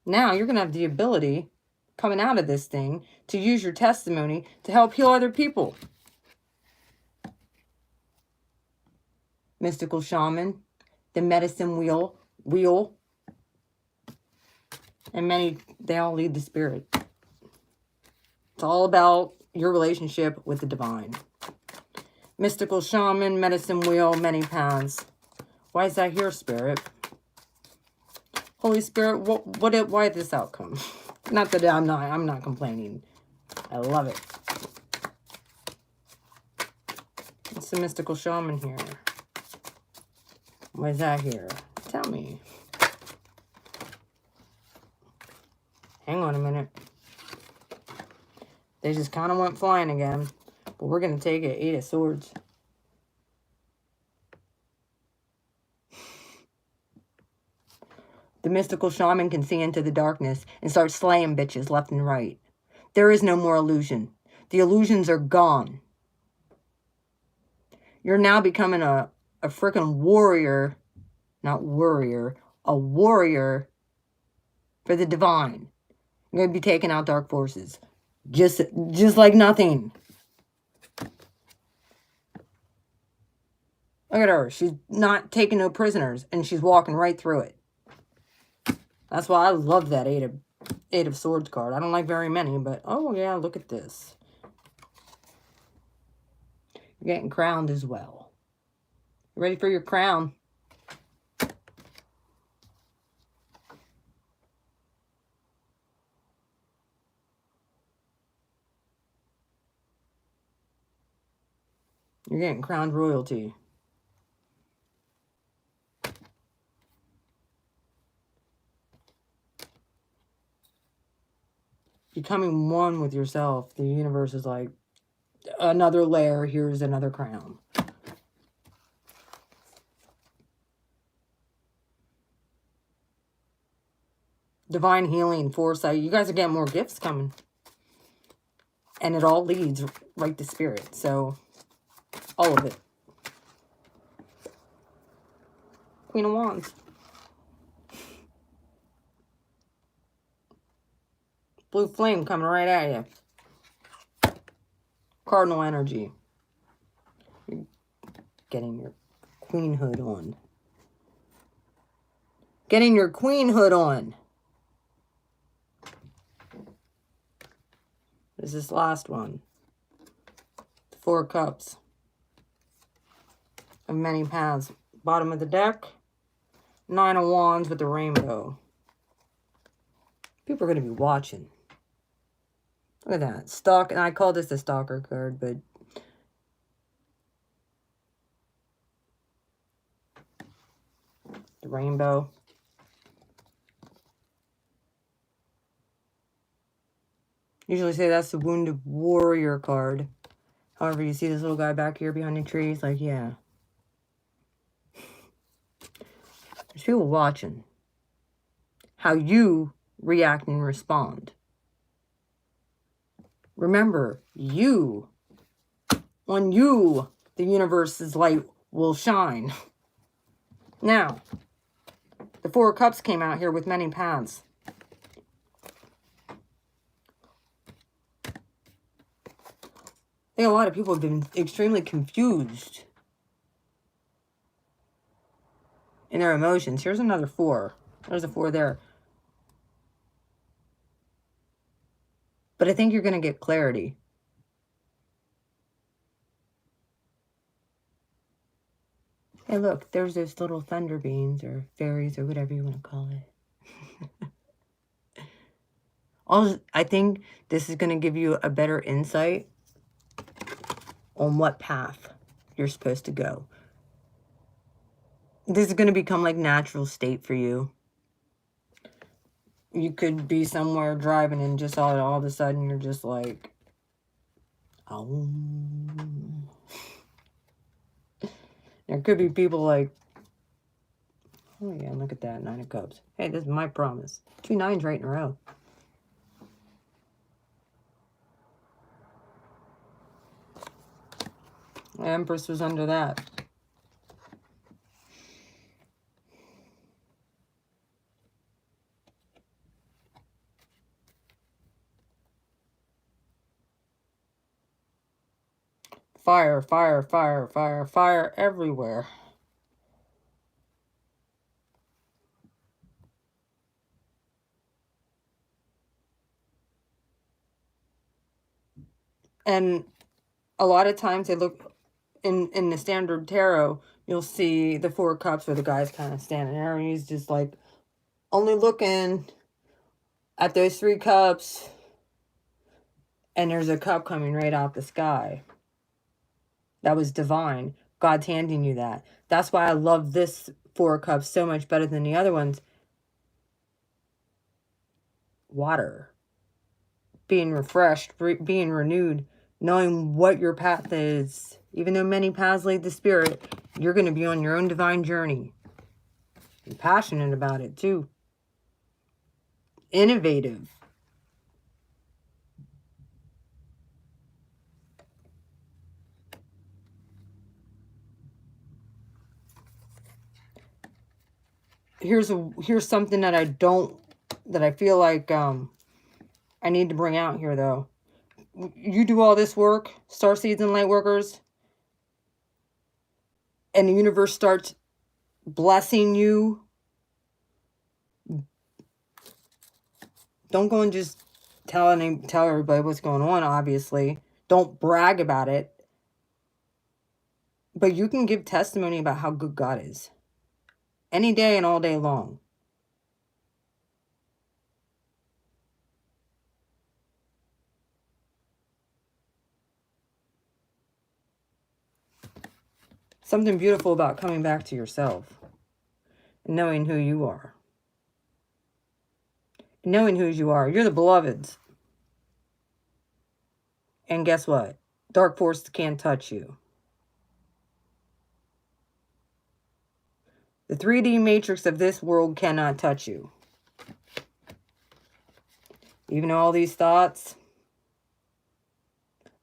Now you're going to have the ability, coming out of this thing, to use your testimony to help heal other people. Mystical Shaman, the medicine wheel, and many, they all lead the spirit. It's all about your relationship with the divine. Mystical Shaman, medicine wheel, many paths. Why is that here, Spirit? Holy Spirit, why this outcome? Not that I'm not complaining. I love it. It's the Mystical Shaman here. Why is that here? Tell me. Hang on a minute. They just kind of went flying again. But we're going to take it. 8 of Swords. The Mystical Shaman can see into the darkness and start slaying bitches left and right. There is no more illusion. The illusions are gone. You're now becoming a freaking warrior. Not warrior. A warrior for the divine. You're going to be taking out dark forces. Just like nothing. Look at her. She's not taking no prisoners. And she's walking right through it. That's why I love that Eight of Swords card. I don't like very many, but oh yeah, look at this. You're getting crowned as well. You ready for your crown? You're getting crowned royalty. Becoming one with yourself. The universe is like, another layer, here's another crown. Divine healing, foresight. You guys are getting more gifts coming. And it all leads right to spirit. So, all of it. Queen of Wands. Blue flame coming right at you. Cardinal energy. You're getting your queenhood on. Getting your queenhood on. What is this last one? The 4 Cups. Of many paths. Bottom of the deck. 9 of Wands with the rainbow. People are going to be watching. Look at that. Stalk, and I call this the stalker card, but the rainbow. Usually say that's the wounded warrior card. However, you see this little guy back here behind the trees, like, yeah. There's people watching. How you react and respond. Remember, you, on you, the universe's light will shine. Now, the 4 Cups came out here with many paths. I think a lot of people have been extremely confused in their emotions. Here's another 4. There's a 4 there. But I think you're going to get clarity. Hey, look, there's those little thunder beings or fairies or whatever you want to call it. I think this is going to give you a better insight on what path you're supposed to go. This is going to become like natural state for you. You could be somewhere driving and just all of a sudden you're just like, oh. There could be people like, oh yeah, look at that, 9 of Cups. Hey, this is my promise. 2 9s right in a row. The Empress was under that. Fire, fire, fire, fire, fire everywhere. And a lot of times they look in the standard tarot, you'll see the 4 of Cups where the guy's kind of standing there and he's just like only looking at those 3 cups, and there's a cup coming right out the sky. That was divine. God's handing you that. That's why I love this 4 of Cups so much better than the other ones. Water. Being refreshed, being renewed, knowing what your path is. Even though many paths lead to spirit, you're going to be on your own divine journey. You're passionate about it too. Innovative. Here's something that I feel like I need to bring out here though. You do all this work, Starseeds and Lightworkers, and the universe starts blessing you. Don't go and just tell everybody what's going on, obviously. Don't brag about it. But you can give testimony about how good God is. Any day and all day long. Something beautiful about coming back to yourself. And knowing who you are. Knowing who you are. You're the beloveds. And guess what? Dark force can't touch you. The 3D matrix of this world cannot touch you. Even though all these thoughts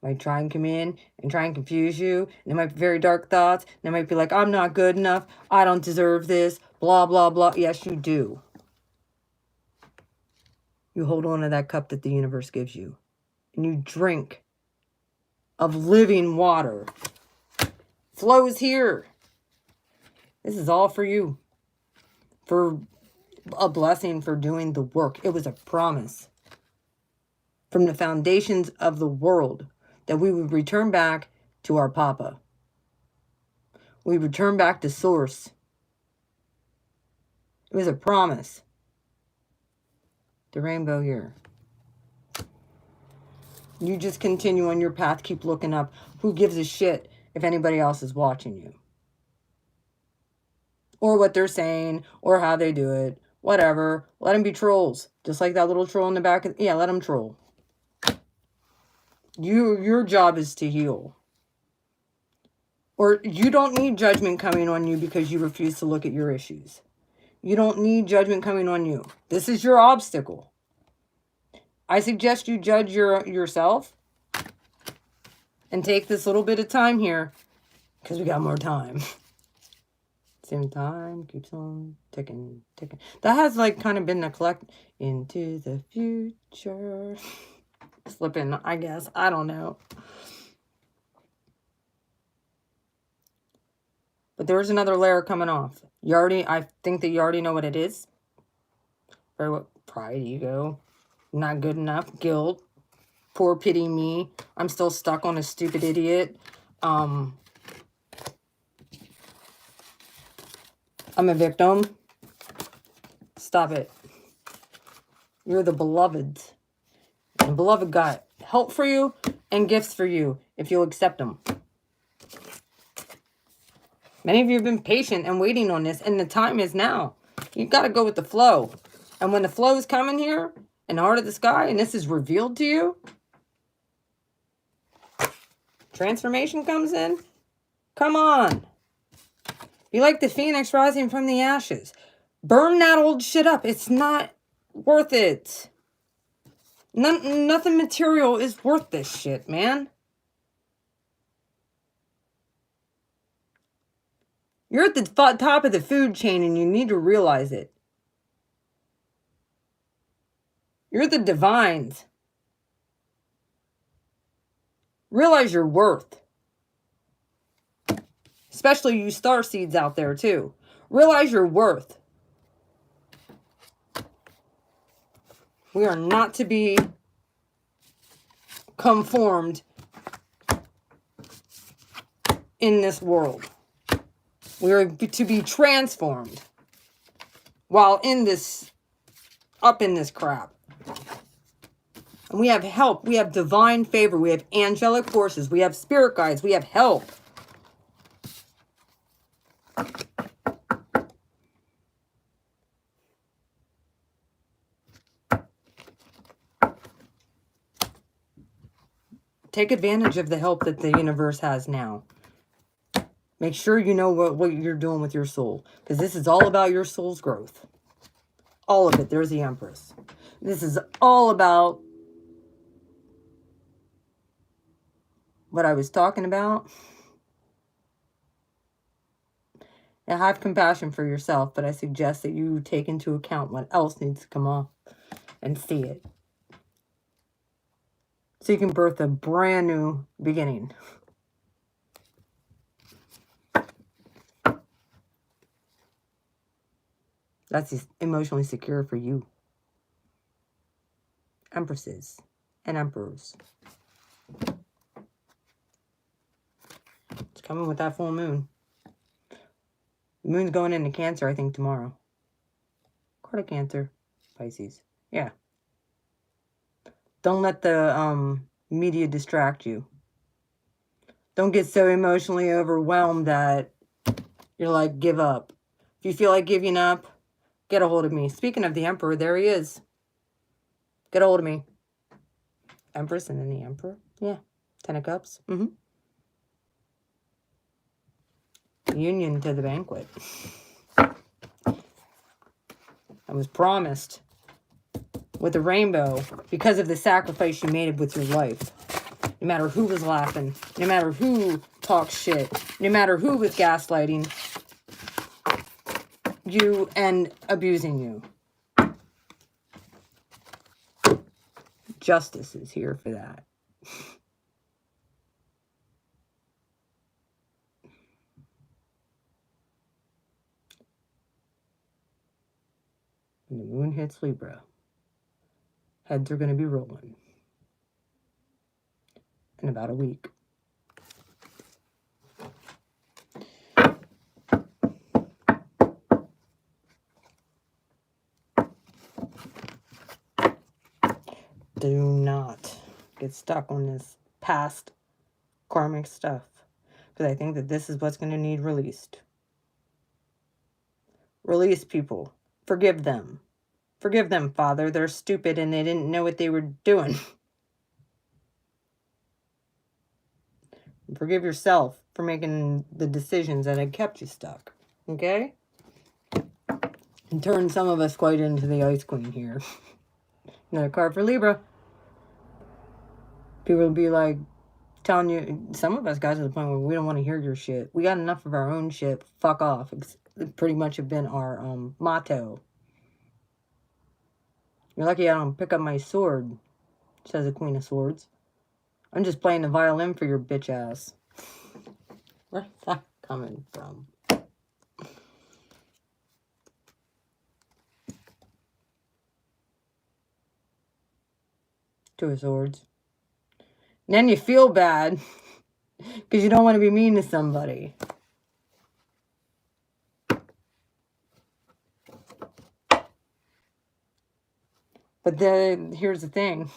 might try and come in and try and confuse you. And they might be very dark thoughts. And they might be like, I'm not good enough. I don't deserve this. Blah, blah, blah. Yes, you do. You hold on to that cup that the universe gives you. And you drink of living water. Flows here. This is all for you. For a blessing for doing the work. It was a promise from the foundations of the world that we would return back to our Papa. We return back to Source. It was a promise. The rainbow here. You just continue on your path. Keep looking up. Who gives a shit if anybody else is watching you? Or what they're saying. Or how they do it. Whatever. Let them be trolls. Just like that little troll in the back. Yeah, let them troll. Your job is to heal. Or you don't need judgment coming on you because you refuse to look at your issues. You don't need judgment coming on you. This is your obstacle. I suggest you judge yourself and take this little bit of time here because we got more time. Same time keeps on ticking, ticking. That has like kind of been the collect into the future. Slipping, I guess. I don't know. But there's another layer coming off. I think that you already know what it is. Very what? Pride, ego. Not good enough. Guilt. Poor pity me. I'm still stuck on a stupid idiot. I'm a victim. Stop it. You're the beloved. And the beloved got help for you and gifts for you if you'll accept them. Many of you have been patient and waiting on this, and the time is now. You've got to go with the flow. And when the flow is coming here, in the heart of the sky, and this is revealed to you, transformation comes in. Come on. Be like the phoenix rising from the ashes. Burn that old shit up. It's not worth it. Nothing material is worth this shit, man. You're at the top of the food chain and you need to realize it. You're the divines. Realize your worth. Especially you starseeds out there too. Realize your worth. We are not to be conformed in this world. We are to be transformed while in this, up in this crap. And we have help. We have divine favor. We have angelic forces. We have spirit guides. We have help. Take advantage of the help that the universe has now. Make sure you know what you're doing with your soul. Because this is all about your soul's growth. All of it. There's the Empress. This is all about what I was talking about. Now, have compassion for yourself, but I suggest that you take into account what else needs to come off and see it. So you can birth a brand new beginning. That's emotionally secure for you. Empresses and emperors. It's coming with that full moon. The moon's going into Cancer, I think, tomorrow. Quarter Cancer. Pisces. Yeah. Don't let the media distract you. Don't get so emotionally overwhelmed that you're like, give up. If you feel like giving up, get a hold of me. Speaking of the Emperor, there he is. Get a hold of me. Empress and then the Emperor. Yeah. 10 of Cups. Union to the banquet. I was promised with a rainbow because of the sacrifice you made with your life. No matter who was laughing, no matter who talked shit, no matter who was gaslighting you and abusing you. Justice is here for that. When the moon hits Libra, heads are going to be rolling in about a week. Do not get stuck on this past karmic stuff, because I think that this is what's going to need released. Release people. Forgive them. Forgive them, Father. They're stupid and they didn't know what they were doing. Forgive yourself for making the decisions that had kept you stuck. Okay? And turn some of us quite into the Ice Queen here. Another card for Libra. People will be like, telling you, some of us got to the point where we don't want to hear your shit. We got enough of our own shit. Fuck off. It's pretty much have been our motto. You're lucky I don't pick up my sword, says the Queen of Swords. I'm just playing the violin for your bitch ass. Where's that coming from? Two of Swords. And then you feel bad because you don't want to be mean to somebody. But then, here's the thing.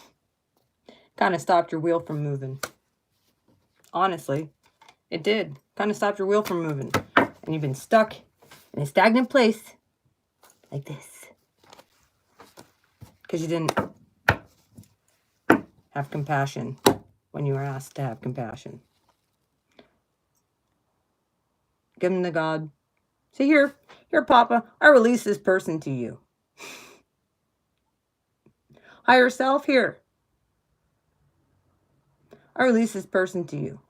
Kind of stopped your wheel from moving. Honestly, it did. Kind of stopped your wheel from moving. And you've been stuck in a stagnant place like this. Because you didn't have compassion when you were asked to have compassion. Give them to God. So here, Papa, I release this person to you. Higher self, here. I release this person to you.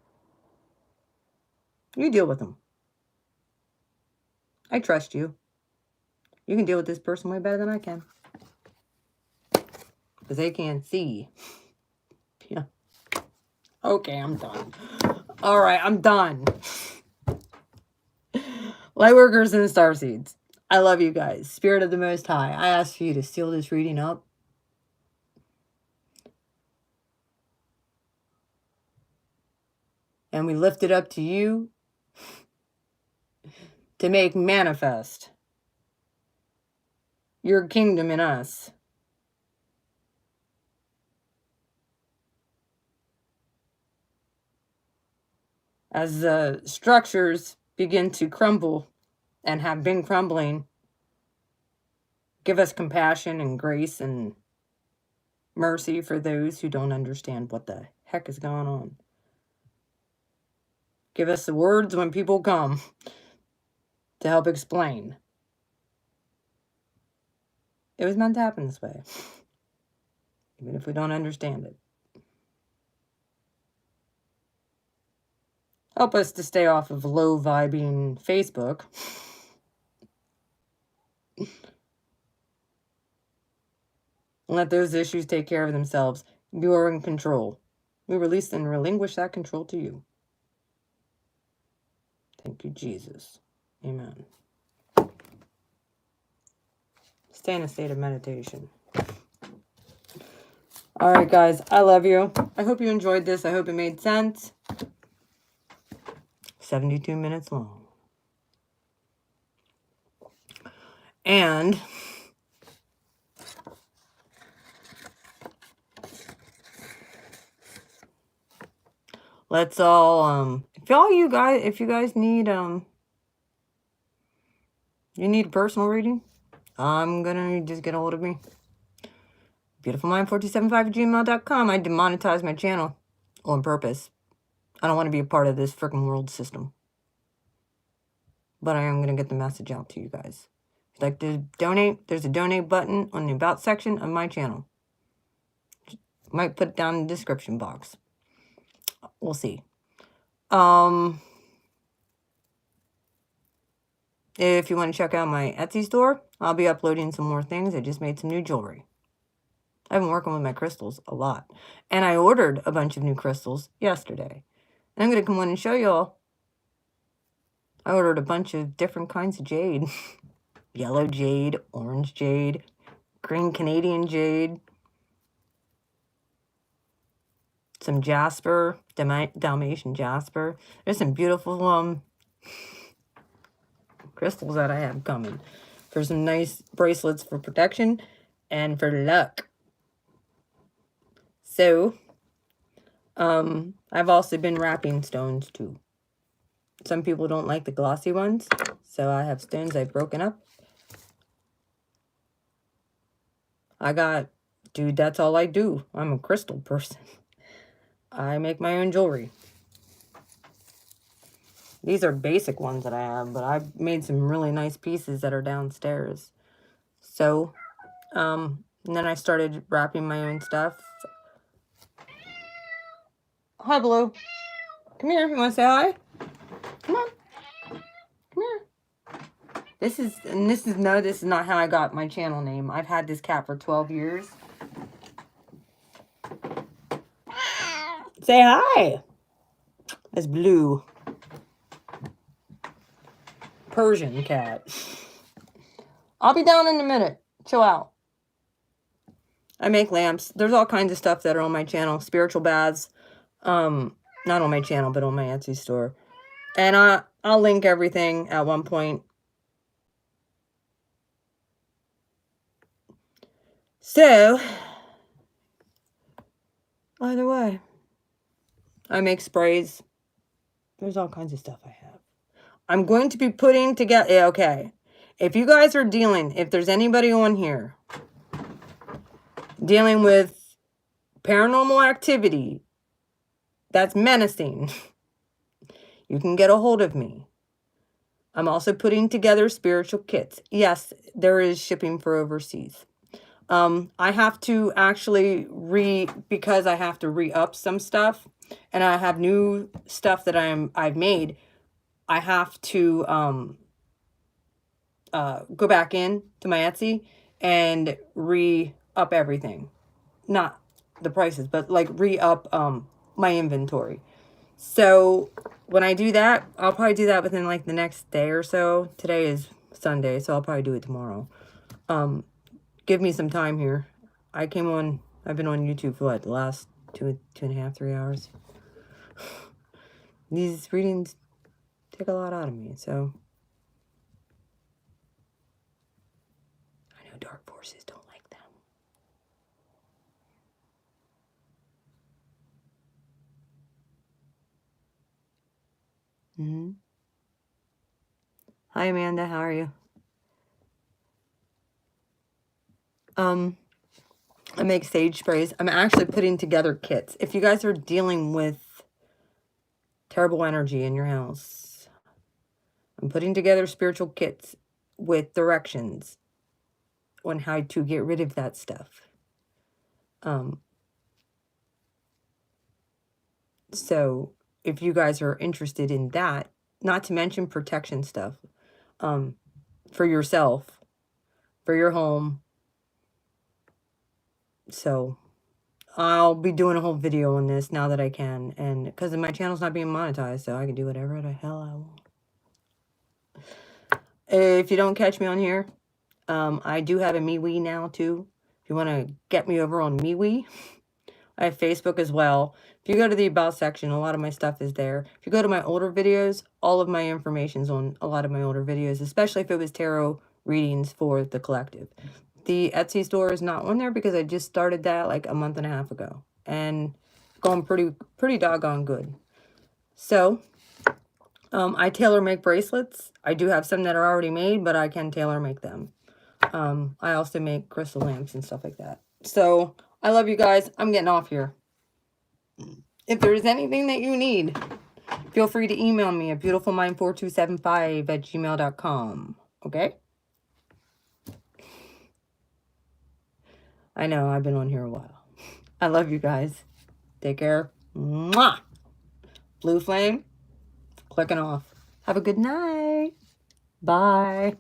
You deal with them. I trust you. You can deal with this person way better than I can. Because they can't see. Yeah. Okay, I'm done. All right, I'm done. Lightworkers and Starseeds, I love you guys. Spirit of the Most High, I ask for you to seal this reading up. And we lift it up to you to make manifest your kingdom in us. As the structures begin to crumble and have been crumbling, give us compassion and grace and mercy for those who don't understand what the heck is going on. Give us the words when people come to help explain. It was meant to happen this way, even if we don't understand it. Help us to stay off of low-vibing Facebook. Let those issues take care of themselves. You are in control. We release and relinquish that control to you. Thank you, Jesus. Amen. Stay in a state of meditation. All right, guys. I love you. I hope you enjoyed this. I hope it made sense. 72 minutes long. And let's all if you guys need you need a personal reading, I'm gonna just get a hold of me. beautifulmind4275@gmail.com. I demonetized my channel on purpose. I don't want to be a part of this freaking world system. But I am going to get the message out to you guys. If you'd like to donate, there's a donate button on the about section of my channel. Might put it down in the description box. We'll see. If you want to check out my Etsy store, I'll be uploading some more things. I just made some new jewelry. I've been working with my crystals a lot. And I ordered a bunch of new crystals yesterday. And I'm going to come on and show y'all. I ordered a bunch of different kinds of jade. Yellow jade, orange jade, green Canadian jade, some jasper, Dalmatian jasper. There's some beautiful crystals that I have coming for some nice bracelets for protection and for luck. So, I've also been wrapping stones too. Some people don't like the glossy ones, so I have stones I've broken up. Dude, that's all I do. I'm a crystal person. I make my own jewelry. These are basic ones that I have, but I've made some really nice pieces that are downstairs. So, and then I started wrapping my own stuff. Hi, Blue. Come here. You want to say hi? Come on. Come here. This is not how I got my channel name. I've had this cat for 12 years. Say hi. That's Blue. Persian cat. I'll be down in a minute. Chill out. I make lamps. There's all kinds of stuff that are on my channel. Spiritual baths. Not on my channel, but on my Etsy store. And I'll link everything at one point. So, either way, I make sprays. There's all kinds of stuff I have. I'm going to be putting together... Yeah, okay. If you guys are if there's anybody on here dealing with paranormal activity that's menacing, you can get a hold of me. I'm also putting together spiritual kits. Yes, there is shipping for overseas. I have to actually because I have to re-up some stuff, and I have new stuff that I've made. I have to go back in to my Etsy and re-up everything. Not the prices, but like re-up my inventory. So when I do that, I'll probably do that within like the next day or so. Today is Sunday, so I'll probably do it tomorrow. Give me some time here. I've been on YouTube for what, the last 2.5, 3 hours. These readings take a lot out of me, so. I know dark forces don't like them. Hi, Amanda. How are you? I make sage sprays. I'm actually putting together kits. If you guys are dealing with terrible energy in your house, I'm putting together spiritual kits with directions on how to get rid of that stuff. So if you guys are interested in that, not to mention protection stuff, for yourself, for your home. So I'll be doing a whole video on this now that I can, and because my channel's not being monetized, so I can do whatever the hell I want. If you don't catch me on here, I do have a MeWe now too. If you want to get me over on MeWe, I have Facebook as well. If you go to the About section, a lot of my stuff is there. If you go to my older videos, all of my information's on a lot of my older videos, especially if it was tarot readings for the collective. The Etsy store is not on there because I just started that like a month and a half ago. And going pretty doggone good. So, I tailor make bracelets. I do have some that are already made, but I can tailor make them. I also make crystal lamps and stuff like that. So, I love you guys. I'm getting off here. If there's anything that you need, feel free to email me at beautifulmind4275@gmail.com. Okay? I know, I've been on here a while. I love you guys. Take care. Mwah! Blue flame, clicking off. Have a good night. Bye.